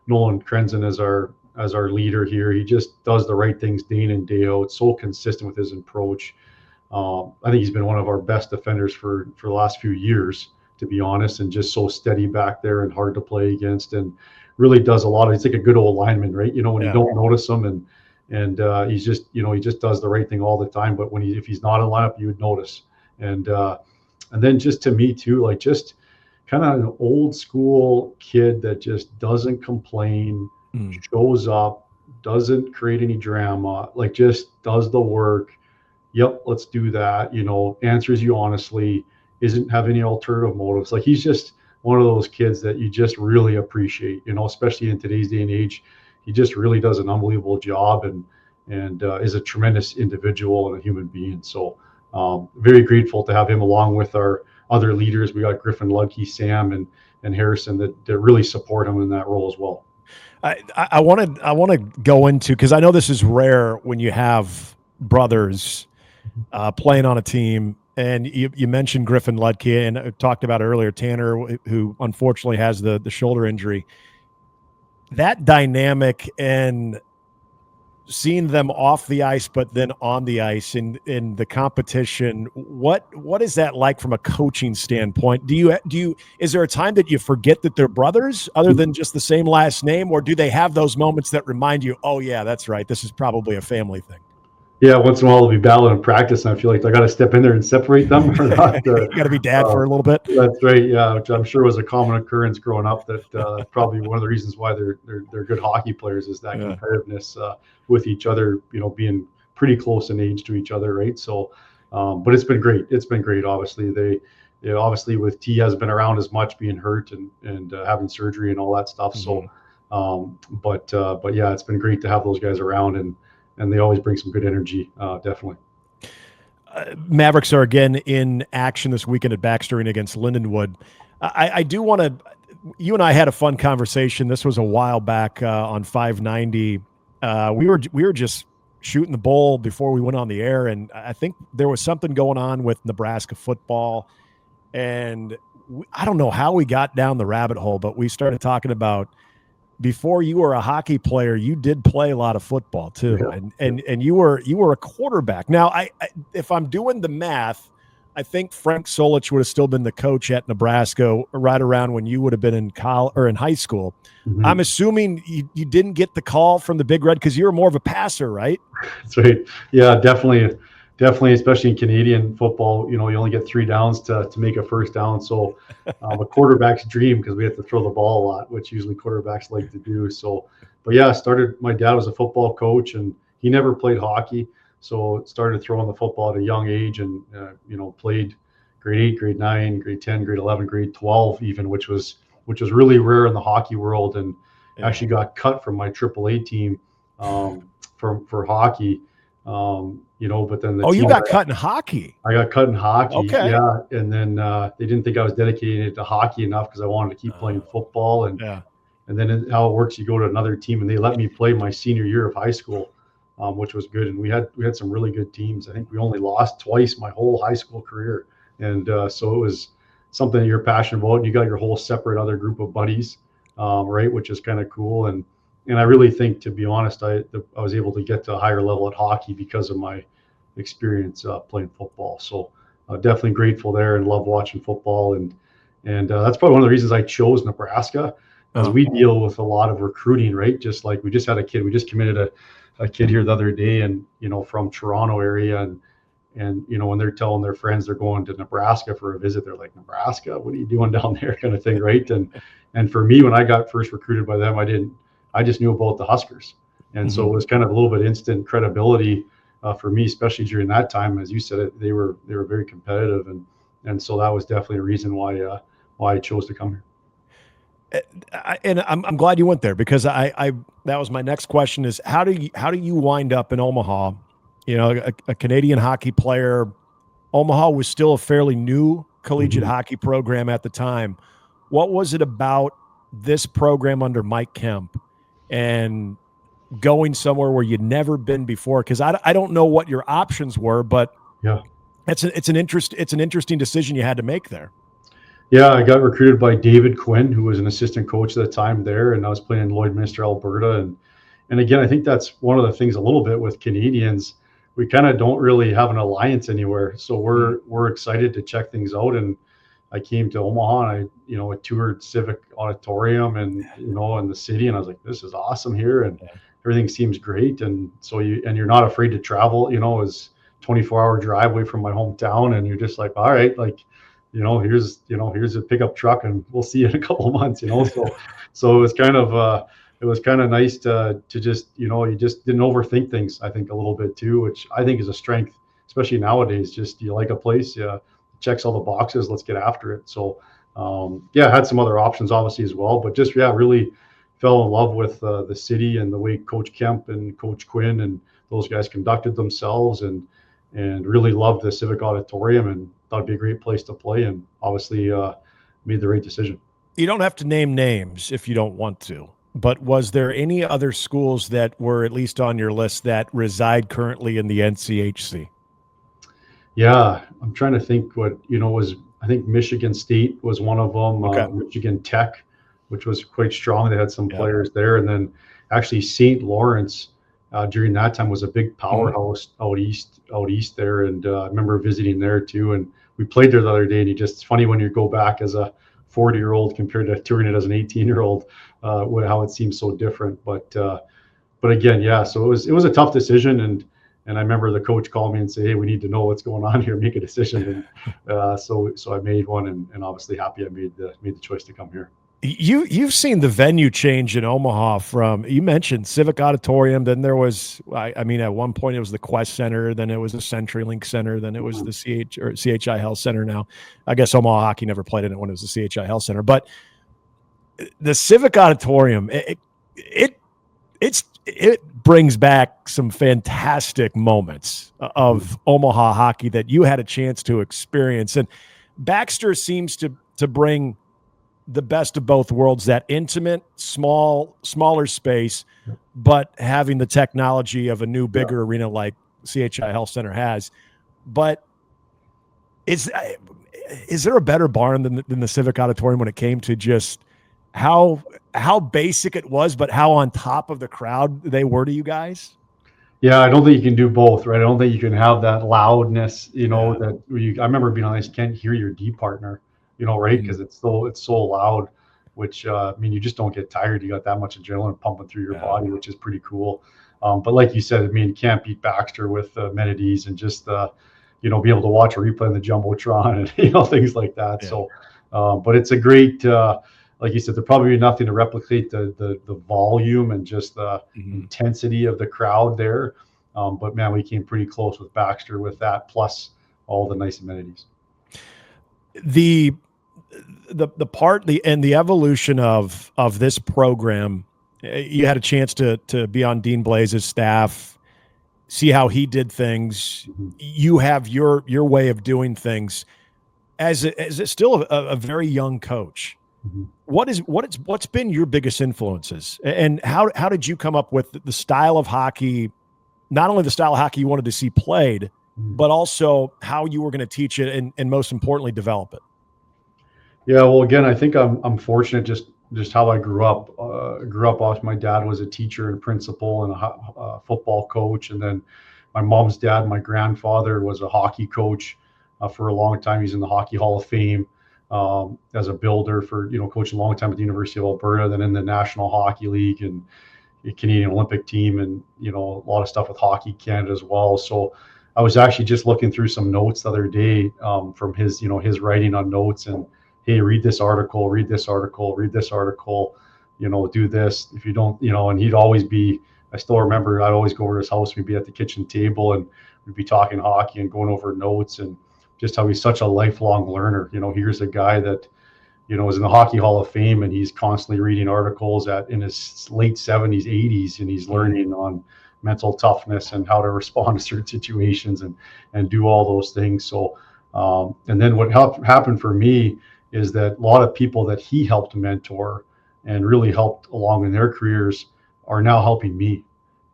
Nolan Krenzen as our leader here. He just does the right things day in and day out. So consistent with his approach. I think he's been one of our best defenders for the last few years, to be honest, and just so steady back there and hard to play against, and really does a lot of. He's like a good old lineman, right? You don't notice him, and he's just he just does the right thing all the time. But if he's not in lineup, you would notice. And then just to me too, like just kind of an old school kid that just doesn't complain, shows up, doesn't create any drama, like just does the work. Yep, let's do that. Answers you honestly, isn't have any alternative motives. Like he's just one of those kids that you just really appreciate, especially in today's day and age. He just really does an unbelievable job and is a tremendous individual and a human being. So very grateful to have him along with our other leaders. We got Griffin Ludke, Sam, and Harrison that really support him in that role as well. I want to go into, because I know this is rare when you have brothers playing on a team, and you mentioned Griffin Ludke, and I talked about earlier Tanner, who unfortunately has the shoulder injury. That dynamic and seeing them off the ice, but then on the ice in the competition, what is that like from a coaching standpoint? Is there a time that you forget that they're brothers other than just the same last name, or do they have those moments that remind you, oh yeah, that's right, this is probably a family thing? Yeah, once in a while they'll be battling in practice, and I feel like I got to step in there and separate them. Or not. You got to be dad for a little bit. That's right. Yeah, which I'm sure was a common occurrence growing up. That probably one of the reasons why they're good hockey players is that competitiveness with each other. Being pretty close in age to each other, right? So, but it's been great. It's been great. Obviously, obviously with T has been around as much, being hurt and having surgery and all that stuff. So, but yeah, it's been great to have those guys around and they always bring some good energy, definitely. Mavericks are again in action this weekend at Baxter Arena against Lindenwood. I do want to – you and I had a fun conversation. This was a while back on 590. We were just shooting the bull before we went on the air, and I think there was something going on with Nebraska football. And I don't know how we got down the rabbit hole, but we started talking about before you were a hockey player, you did play a lot of football too, and you were a quarterback. Now, I if I'm doing the math, I think Frank Solich would have still been the coach at Nebraska right around when you would have been in college or in high school. Mm-hmm. I'm assuming you didn't get the call from the Big Red because you were more of a passer, right? That's right. Yeah, definitely, especially in Canadian football, you only get 3 downs to make a first down. So a quarterback's dream, because we have to throw the ball a lot, which usually quarterbacks like to do. So, but yeah, my dad was a football coach, and he never played hockey. So started throwing the football at a young age, and played grade 8, grade 9, grade 10, grade 11, grade 12 even, which was really rare in the hockey world, and actually got cut from my AAA team for hockey. But then you got cut in hockey. I got cut in hockey. Okay. Yeah, and then they didn't think I was dedicated to hockey enough because I wanted to keep playing football, and then how it works, you go to another team, and they let me play my senior year of high school. Which was good, and we had some really good teams. I think we only lost twice my whole high school career, and so it was something that you're passionate about, and you got your whole separate other group of buddies, right, which is kind of cool. And I really think, to be honest, I was able to get to a higher level at hockey because of my experience playing football. So definitely grateful there, and love watching football, and that's probably one of the reasons I chose Nebraska, as we deal with a lot of recruiting, right? Just like we just had a kid, we just committed a kid here the other day, and from Toronto area, and when they're telling their friends they're going to Nebraska for a visit, they're like, Nebraska, what are you doing down there, kind of thing, right? And for me, when I got first recruited by them, I just knew about the Huskers, and so it was kind of a little bit instant credibility for me, especially during that time. As you said, they were very competitive, and so that was definitely a reason why I chose to come here. And I'm glad you went there, because I that was my next question, is how do you wind up in Omaha? A Canadian hockey player. Omaha was still a fairly new collegiate hockey program at the time. What was it about this program under Mike Kemp and going somewhere where you'd never been before? Because I don't know what your options were, but yeah, it's an interesting decision you had to make there. Yeah, I got recruited by David Quinn, who was an assistant coach at the time there, and I was playing in Lloydminster, Alberta. And again, I think that's one of the things a little bit with Canadians. We kind of don't really have an alliance anywhere, so we're excited to check things out. And I came to Omaha, and I toured Civic Auditorium and in the city, and I was like, this is awesome here, and everything seems great. And so you're not afraid to travel. It's 24-hour drive away from my hometown, and you're just like, all right, like, here's a pickup truck, and we'll see you in a couple of months, so it was kind of nice to just, you just didn't overthink things, I think, a little bit too, which I think is a strength, especially nowadays. Just, you like a place, checks all the boxes, let's get after it. So I had some other options obviously as well, but just, really fell in love with the city and the way Coach Kemp and Coach Quinn and those guys conducted themselves, and really loved the Civic Auditorium, and thought it'd be a great place to play, and obviously made the right decision. You don't have to name names if you don't want to, but was there any other schools that were at least on your list that reside currently in the NCHC? Yeah, I'm trying to think what, I think Michigan State was one of them, Okay. Michigan Tech, which was quite strong. They had some players there. And then actually St. Lawrence during that time was a big powerhouse out east there. And I remember visiting there too. And we played there the other day, and it's funny when you go back as a 40-year-old compared to touring it as an 18-year-old, how it seems so different. But again, so it was a tough decision, and I remember the coach called me and say, hey, we need to know what's going on here, make a decision. And so I made one, and obviously happy I made the choice to come here. You've seen the venue change in Omaha from, you mentioned Civic Auditorium, then there was, I mean, at one point it was the Quest Center, then it was the CenturyLink Center, then it was the CHI Health Center now. I guess Omaha Hockey never played in it when it was the CHI Health Center. But the Civic Auditorium, it brings back some fantastic moments of Omaha hockey that you had a chance to experience. And Baxter seems to bring the best of both worlds, that intimate, smaller space, but having the technology of a new, bigger arena like CHI Health Center has. But is there a better barn than the Civic Auditorium when it came to just how basic it was, but how on top of the crowd they were to you guys? Yeah, I don't think you can do both, right? I don't think you can have that loudness, Yeah. that I remember being honest, you can't hear your D partner, right? Mhm. Because it's so loud, which I mean, you just don't get tired. You got that much adrenaline pumping through your Yeah. body, which is pretty cool. But like you said, I mean, you can't beat Baxter with amenities and just be able to watch a replay in the jumbotron and things like that. Yeah. So, but it's a great. Like you said, there probably be nothing to replicate the volume and just the Mhm. intensity of the crowd there. But man, we came pretty close with Baxter with that, plus all the nice amenities. The the evolution of this program, you had a chance to be on Dean Blaze's staff, see how he did things. Mhm. You have your way of doing things as still a very young coach. Mhm. What's been your biggest influences, and how did you come up with the style of hockey? Not only the style of hockey you wanted to see played, Mhm. but also how you were going to teach it, and most importantly, develop it. Yeah, well, again, I think I'm fortunate just how I grew up. Grew up off my dad was a teacher and principal and a football coach, and then my mom's dad, my grandfather, was a hockey coach for a long time. He's in the Hockey Hall of Fame as a builder for coached a long time at the University of Alberta, then in the National Hockey League and the Canadian Olympic team, and a lot of stuff with Hockey Canada as well. So I was actually just looking through some notes the other day from his writing on notes and hey, read this article, read this article, read this article, do this. If you don't, and he'd always be, I still remember I'd always go over to his house, we'd be at the kitchen table and we'd be talking hockey and going over notes and just how he's such a lifelong learner. Here's a guy that, was in the Hockey Hall of Fame and he's constantly reading articles in his late 70s, 80s, and he's learning on mental toughness and how to respond to certain situations and do all those things. So, and then what happened for me is that a lot of people that he helped mentor and really helped along in their careers are now helping me.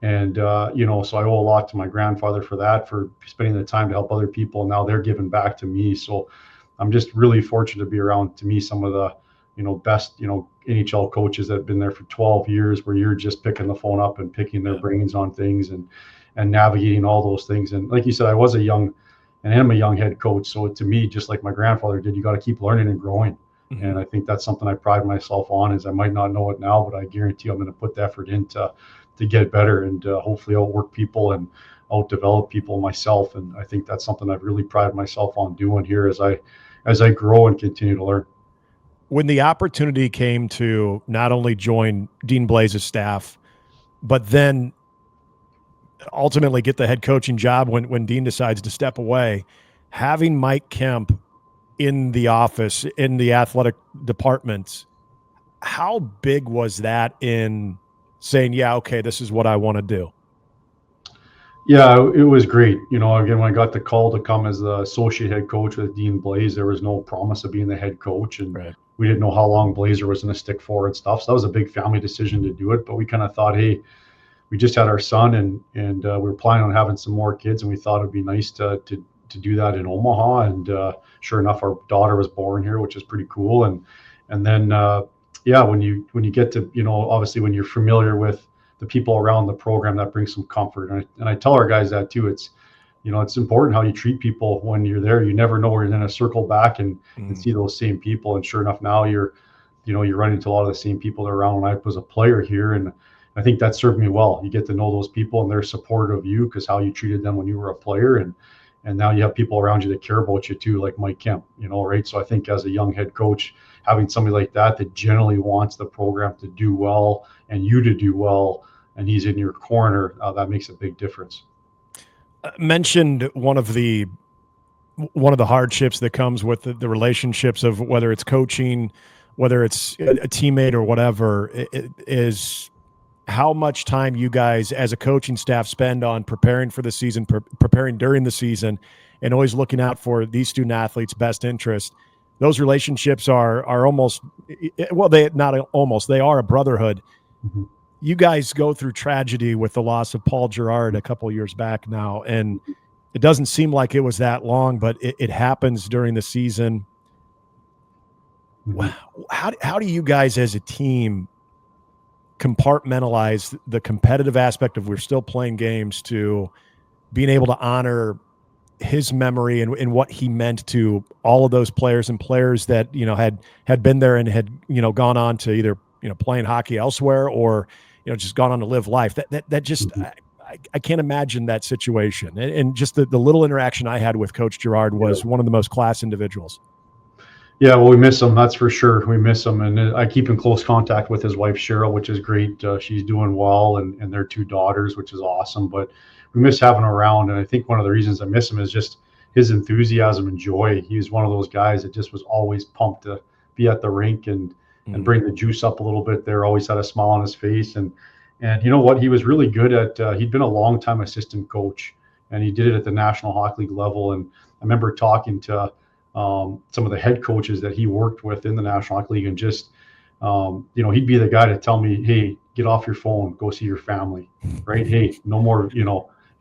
And, so I owe a lot to my grandfather for that, for spending the time to help other people. Now they're giving back to me. So I'm just really fortunate to be around, to me, some of the, best, NHL coaches that have been there for 12 years, where you're just picking the phone up and picking their Yeah. brains on things and navigating all those things. And like you said, I was a young and I'm a young head coach. So to me, just like my grandfather did, you got to keep learning and growing. Mm-hmm. And I think that's something I pride myself on. Is I might not know it now, but I guarantee I'm going to put the effort in to get better and hopefully outwork people and outdevelop people myself. And I think that's something I've really prided myself on doing here as I grow and continue to learn. When the opportunity came to not only join Dean Blaze's staff, but then ultimately get the head coaching job when Dean decides to step away, having Mike Kemp in the office, in the athletic departments, how big was that in saying, yeah, okay, this is what I want to do? Yeah, it was great. Again, when I got the call to come as the associate head coach with Dean Blaze, there was no promise of being the head coach, and Right. we didn't know how long Blazer was going to stick for and stuff. So that was a big family decision to do it. But we kind of thought, hey, we just had our son, and we were planning on having some more kids, and we thought it'd be nice to do that in Omaha. And sure enough, our daughter was born here, which is pretty cool. And then yeah, when you get to obviously when you're familiar with the people around the program, that brings some comfort. And I tell our guys that too. It's important how you treat people when you're there. You never know where you're going to circle back and see those same people. And sure enough, now you're running into a lot of the same people that are around when I was a player here. And I think that served me well. You get to know those people and they're supportive of you because how you treated them when you were a player. And now you have people around you that care about you too, like Mike Kemp, right? So I think as a young head coach, having somebody like that generally wants the program to do well and you to do well, and he's in your corner, that makes a big difference. Mentioned one of the hardships that comes with the relationships of whether it's coaching, whether it's a teammate or whatever, is how much time you guys as a coaching staff spend on preparing for the season, preparing during the season, and always looking out for these student athletes' best interest. Those relationships are almost, well, they are a brotherhood. Mm-hmm. You guys go through tragedy with the loss of Paul Gerard a couple of years back now, and it doesn't seem like it was that long, but it happens during the season. Mhm. How do you guys as a team compartmentalize the competitive aspect of we're still playing games to being able to honor his memory and what he meant to all of those players and players that, had been there and had, gone on to either, playing hockey elsewhere or, just gone on to live life. That just, Mhm. I can't imagine that situation. And just the little interaction I had with Coach Girard Yeah. was one of the most class individuals. Yeah, well, we miss him. That's for sure. We miss him, and I keep in close contact with his wife Cheryl, which is great. She's doing well, and their two daughters, which is awesome. But we miss having him around, and I think one of the reasons I miss him is just his enthusiasm and joy. He was one of those guys that just was always pumped to be at the rink and bring the juice up a little bit there. Always had a smile on his face, and you know what? He was really good at. He'd been a long time assistant coach, and he did it at the National Hockey League level. And I remember talking to some of the head coaches that he worked with in the National Hockey League, and just he'd be the guy to tell me, "Hey, get off your phone, go see your family, right? Hey, no more,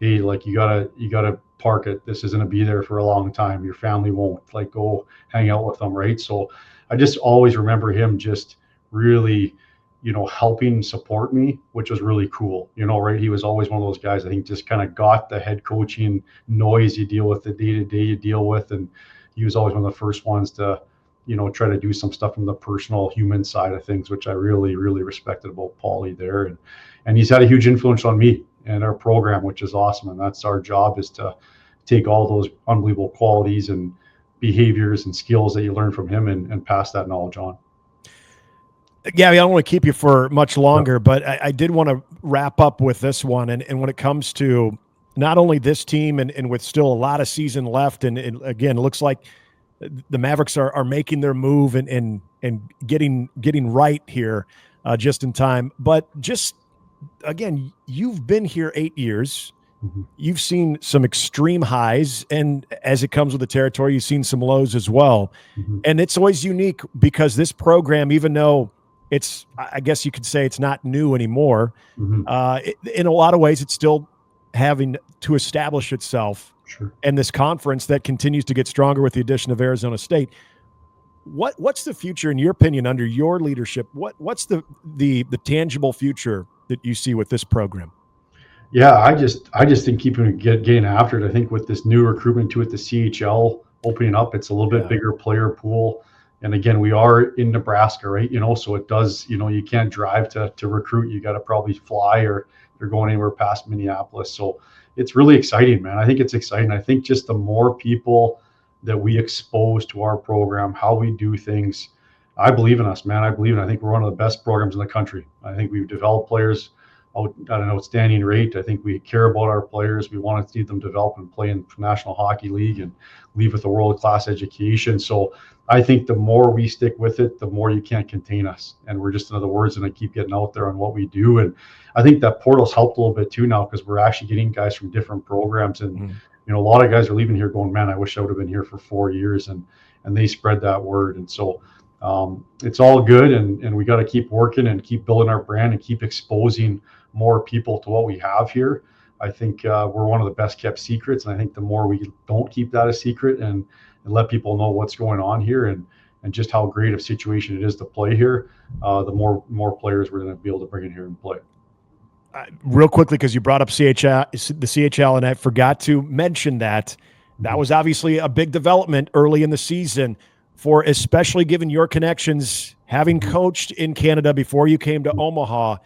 hey, like you gotta park it. This is gonna be there for a long time. Your family won't. Like, go hang out with them, right?" So I just always remember him just really, helping support me, which was really cool. Right? He was always one of those guys I think just kind of got the head coaching noise you deal with, the day to day you deal with, and he was always one of the first ones to, try to do some stuff from the personal human side of things, which I really, really respected about Paulie there. And he's had a huge influence on me and our program, which is awesome. And that's our job, is to take all those unbelievable qualities and behaviors and skills that you learn from him and pass that knowledge on. Gabby, I don't want to keep you for much Yeah. longer, but I did want to wrap up with this one. And when it comes to not only this team and with still a lot of season left, and again, it looks like the Mavericks are making their move and getting right here just in time. But just again, you've been here 8 years. Mhm. You've seen some extreme highs, and as it comes with the territory, you've seen some lows as well. Mhm. And it's always unique because this program, even though I guess you could say it's not new anymore, Mhm. in a lot of ways, it's still having to establish itself Sure. in this conference that continues to get stronger with the addition of Arizona State. What's the future, in your opinion, under your leadership? What's the tangible future that you see with this program? Yeah, I just think keeping getting after it. I think with this new recruitment to it, the CHL opening up, it's a little bit Yeah. bigger player pool. And again, we are in Nebraska, right? So it does, you can't drive to recruit. You got to probably fly, or if you're going anywhere past Minneapolis. So it's really exciting, man. I think it's exciting. I think just the more people that we expose to our program, how we do things, I believe in us, man. I believe in. I think we're one of the best programs in the country. I think we've developed players at an outstanding rate. I think we care about our players. We want to see them develop and play in the National Hockey League and leave with a world-class education. So I think the more we stick with it, the more you can't contain us. And we're just, in other words, going to keep getting out there on what we do. And I think that portal's helped a little bit too now, because we're actually getting guys from different programs. And, a lot of guys are leaving here going, man, I wish I would have been here for 4 years. And they spread that word. And so it's all good. And we got to keep working and keep building our brand and keep exposing more people to what we have here. I think we're one of the best kept secrets, and I think the more we don't keep that a secret and let people know what's going on here and just how great a situation it is to play here, the more players we're going to be able to bring in here and play. Real quickly, because you brought up the CHL, and I forgot to mention that was obviously a big development early in the season, for especially given your connections, having coached in Canada before you came to Omaha.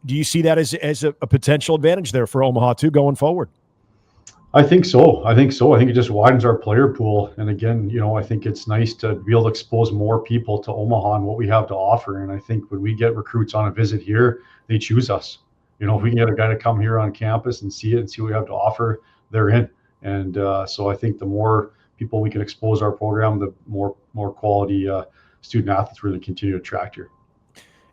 Do you see that as a potential advantage there for Omaha too going forward? I think so. I think it just widens our player pool. And again, I think it's nice to be able to expose more people to Omaha and what we have to offer. And I think when we get recruits on a visit here, they choose us. If we can get a guy to come here on campus and see it and see what we have to offer, they're in. And so I think the more people we can expose our program, the more quality student athletes we're going to continue to attract here.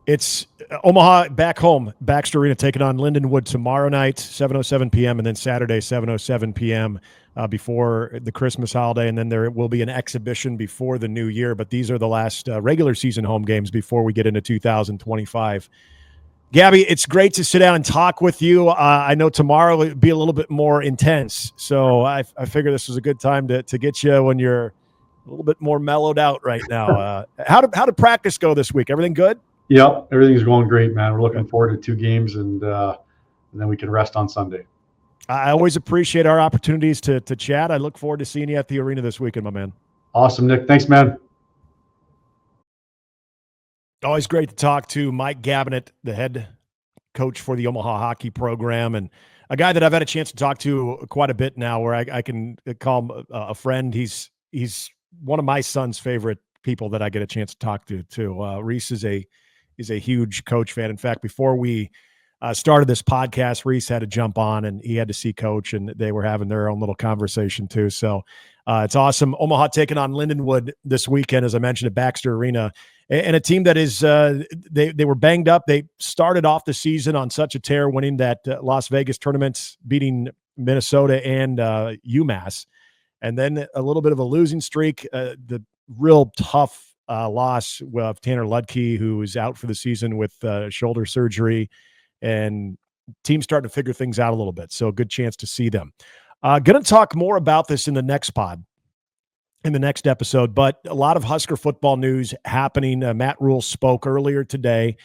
It's Omaha back home, Baxter Arena, taking on Lindenwood tomorrow night, 7:07 p.m., and then Saturday, 7:07 p.m. Before the Christmas holiday, and then there will be an exhibition before the new year. But these are the last regular season home games before we get into 2025. Gabby, it's great to sit down and talk with you. I know tomorrow will be a little bit more intense, so I figure this was a good time to get you when you're A little bit more mellowed out right now. How did practice go this week? Everything good? Yep, everything's going great, man. We're looking Good. forward to 2 games, and then we can rest on Sunday. I always appreciate our opportunities to chat. I look forward to seeing you at the arena this weekend, my man. Awesome, Nick. Thanks, man. Always great to talk to Mike Gabinet, the head coach for the Omaha hockey program, and a guy that I've had a chance to talk to quite a bit now, where I can call him a friend. He's one of my son's favorite people that I get a chance to talk to too. Reese is a huge Coach fan. In fact, before we started this podcast, Reese had to jump on and he had to see Coach, and they were having their own little conversation too. So it's awesome. Omaha taking on Lindenwood this weekend, as I mentioned, at Baxter Arena, and a team that is they were banged up. They started off the season on such a tear, winning that Las Vegas tournament, beating Minnesota and UMass, and then a little bit of a losing streak. The real tough loss of Tanner Ludke, who is out for the season with shoulder surgery, and team's starting to figure things out a little bit. So a good chance to see them. Going to talk more about this in the next pod, in the next episode, but a lot of Husker football news happening. Matt Rule spoke earlier today,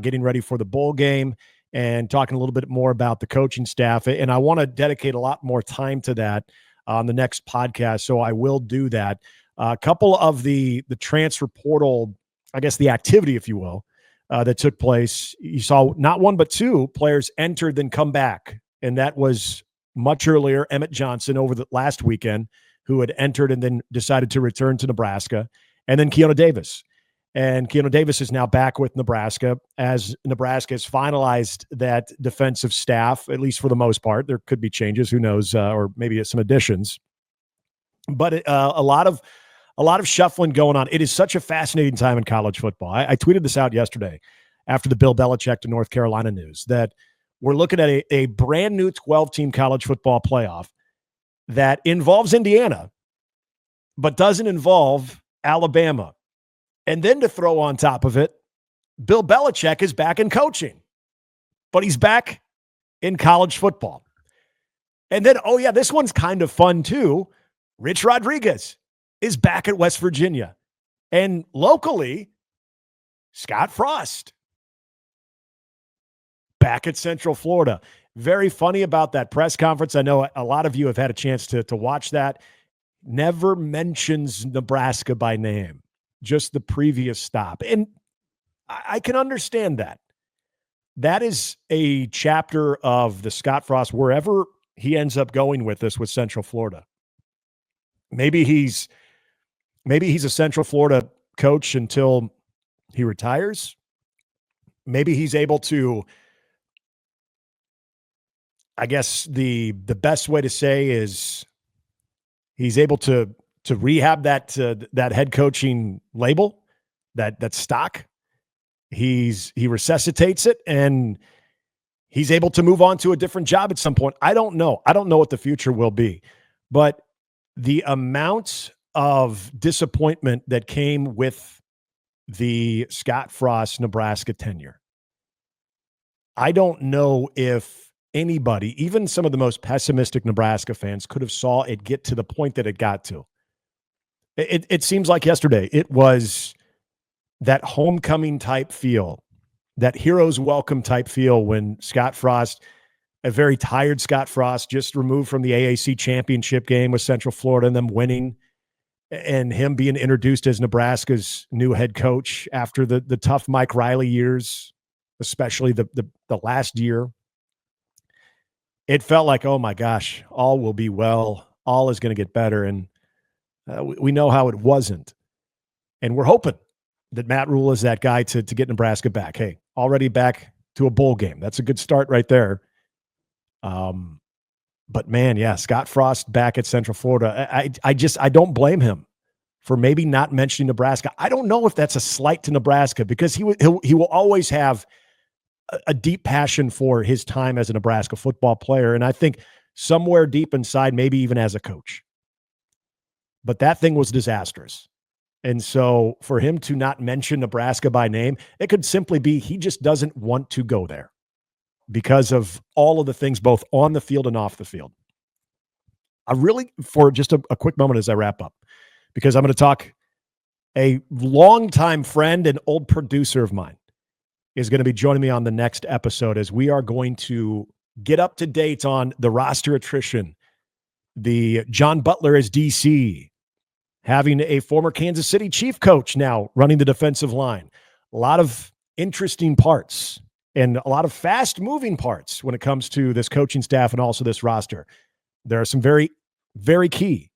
getting ready for the bowl game and talking a little bit more about the coaching staff. And I want to dedicate a lot more time to that on the next podcast. So I will do that. A couple of the transfer portal, I guess the activity, if you will, that took place. You saw not one, but 2 players entered, then come back. And that was much earlier, Emmett Johnson over the last weekend, who had entered and then decided to return to Nebraska, and then Keanu Davis. And Keanu Davis is now back with Nebraska, as Nebraska has finalized that defensive staff, at least for the most part. There could be changes, who knows, or maybe some additions. But a lot of shuffling going on. It is such a fascinating time in college football. I tweeted this out yesterday after the Bill Belichick to North Carolina news, that we're looking at a brand new 12-team college football playoff that involves Indiana, but doesn't involve Alabama. And then to throw on top of it, Bill Belichick is back in coaching, but he's back in college football. And then, oh yeah, this one's kind of fun too. Rich Rodriguez is back at West Virginia. And locally, Scott Frost back at Central Florida. Very funny about that press conference. I know a lot of you have had a chance to watch that. Never mentions Nebraska by name, just the previous stop. And I can understand that. That is a chapter of the Scott Frost, wherever he ends up going with this with Central Florida. Maybe he's a Central Florida coach until he retires. Maybe he's able to, I guess the best way to say is he's able to rehab that head coaching label, that stock. He resuscitates it, and he's able to move on to a different job at some point. I don't know. I don't know what the future will be, but the amount of disappointment that came with the Scott Frost Nebraska tenure, I don't know if anybody, even some of the most pessimistic Nebraska fans, could have saw it get to the point that it got to. It seems like yesterday it was that homecoming type feel, that hero's welcome type feel when Scott Frost, a very tired Scott Frost, just removed from the AAC championship game with Central Florida and them winning, and him being introduced as Nebraska's new head coach after the tough Mike Riley years, especially the last year. It felt like, oh my gosh, all will be well. All is going to get better. And we know how it wasn't. And we're hoping that Matt Rule is that guy to get Nebraska back. Hey, already back to a bowl game. That's a good start right there. But man, yeah, Scott Frost back at Central Florida. I don't blame him for maybe not mentioning Nebraska. I don't know if that's a slight to Nebraska, because he will always have a deep passion for his time as a Nebraska football player. And I think somewhere deep inside, maybe even as a coach. But that thing was disastrous. And so for him to not mention Nebraska by name, it could simply be he just doesn't want to go there because of all of the things, both on the field and off the field. I really, for just a quick moment as I wrap up, because I'm going to talk. A longtime friend and old producer of mine is going to be joining me on the next episode as we are going to get up to date on the roster attrition, the John Butler as DC, having a former Kansas City Chief coach now running the defensive line. A lot of interesting parts and a lot of fast-moving parts when it comes to this coaching staff and also this roster. There are some very, very key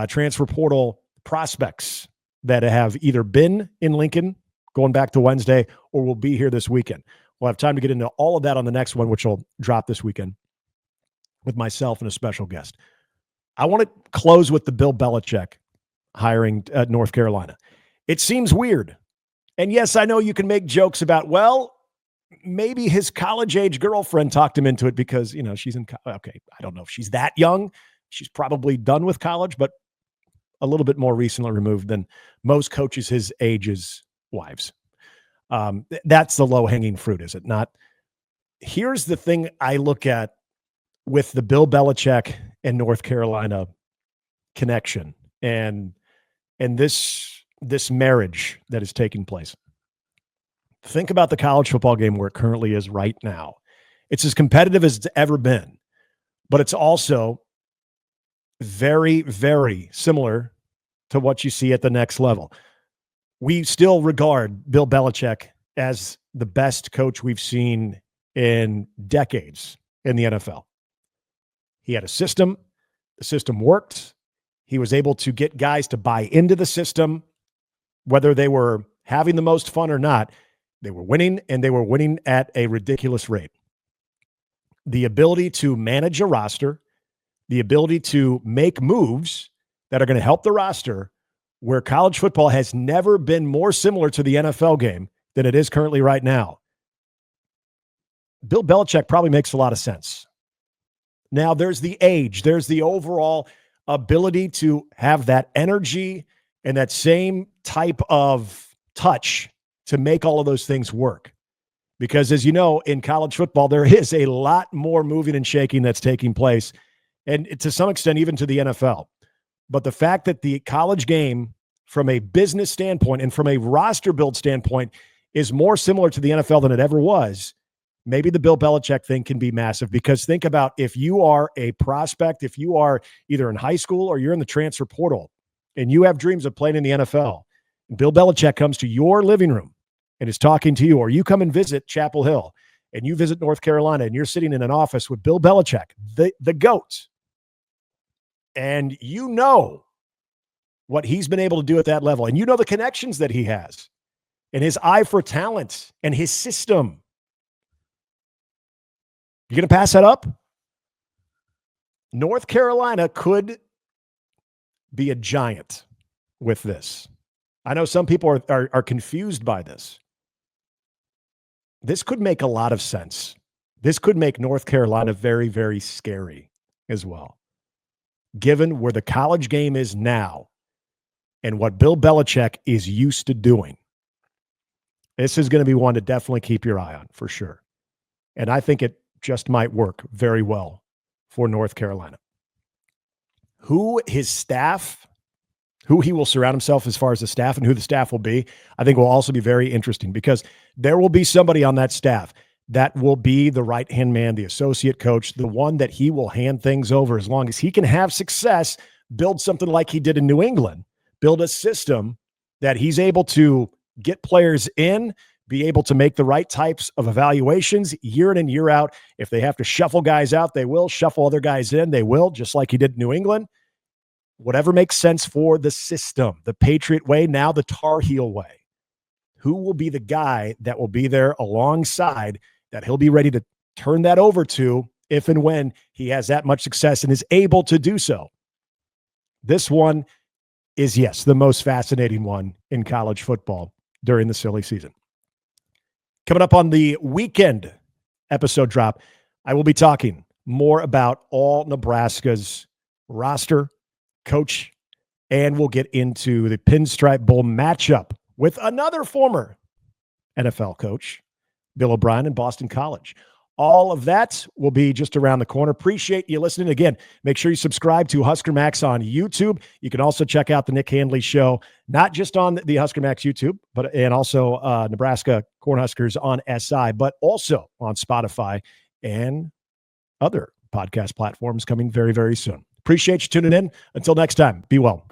transfer portal prospects that have either been in Lincoln going back to Wednesday or will be here this weekend. We'll have time to get into all of that on the next one, which will drop this weekend with myself and a special guest. I want to close with the Bill Belichick hiring at North Carolina. It seems weird. And yes, I know you can make jokes about, well, maybe his college-age girlfriend talked him into it because, she's in okay, I don't know if she's that young. She's probably done with college, but a little bit more recently removed than most coaches his age's wives. That's the low-hanging fruit, is it not? Here's the thing I look at with the Bill Belichick and North Carolina connection and this marriage that is taking place. Think about the college football game where it currently is right now. It's as competitive as it's ever been, but it's also very, very similar to what you see at the next level. We still regard Bill Belichick as the best coach we've seen in decades in the NFL. He had a system. The system worked. He was able to get guys to buy into the system, whether they were having the most fun or not. They were winning, and they were winning at a ridiculous rate. The ability to manage a roster, the ability to make moves that are going to help the roster, where college football has never been more similar to the NFL game than it is currently right now. Bill Belichick probably makes a lot of sense. Now, there's the age. There's the overall ability to have that energy and that same type of touch to make all of those things work. Because as you know, in college football, there is a lot more moving and shaking that's taking place, and to some extent, even to the NFL. But the fact that the college game, from a business standpoint and from a roster build standpoint, is more similar to the NFL than it ever was, maybe the Bill Belichick thing can be massive. Because think about, if you are a prospect, if you are either in high school or you're in the transfer portal, and you have dreams of playing in the NFL, and Bill Belichick comes to your living room and is talking to you, or you come and visit Chapel Hill and you visit North Carolina and you're sitting in an office with Bill Belichick, the GOAT, and you know what he's been able to do at that level, and you know the connections that he has and his eye for talent and his system. You're going to pass that up? North Carolina could be a giant with this. I know some people are confused by this. This could make a lot of sense. This could make North Carolina very, very scary as well, given where the college game is now and what Bill Belichick is used to doing. This is going to be one to definitely keep your eye on for sure. And I think it just might work very well for North Carolina. Who his staff, who he will surround himself as far as the staff and who the staff will be, I think will also be very interesting, because there will be somebody on that staff that will be the right-hand man, the associate coach, the one that he will hand things over as long as he can have success, build something like he did in New England, build a system that he's able to get players in, be able to make the right types of evaluations year in and year out. If they have to shuffle guys out, they will. Shuffle other guys in, they will, just like he did in New England. Whatever makes sense for the system, the Patriot way, now the Tar Heel way. Who will be the guy that will be there alongside that he'll be ready to turn that over to if and when he has that much success and is able to do so? This one is, yes, the most fascinating one in college football during the silly season. Coming up on the weekend episode drop, I will be talking more about all Nebraska's roster, coach, and we'll get into the Pinstripe Bowl matchup with another former NFL coach, Bill O'Brien in Boston College. All of that will be just around the corner. Appreciate you listening. Again, make sure you subscribe to Husker Max on YouTube. You can also check out the Nick Handley Show, not just on the Husker Max YouTube, and also Nebraska Cornhuskers on SI, but also on Spotify and other podcast platforms coming very, very soon. Appreciate you tuning in. Until next time, be well.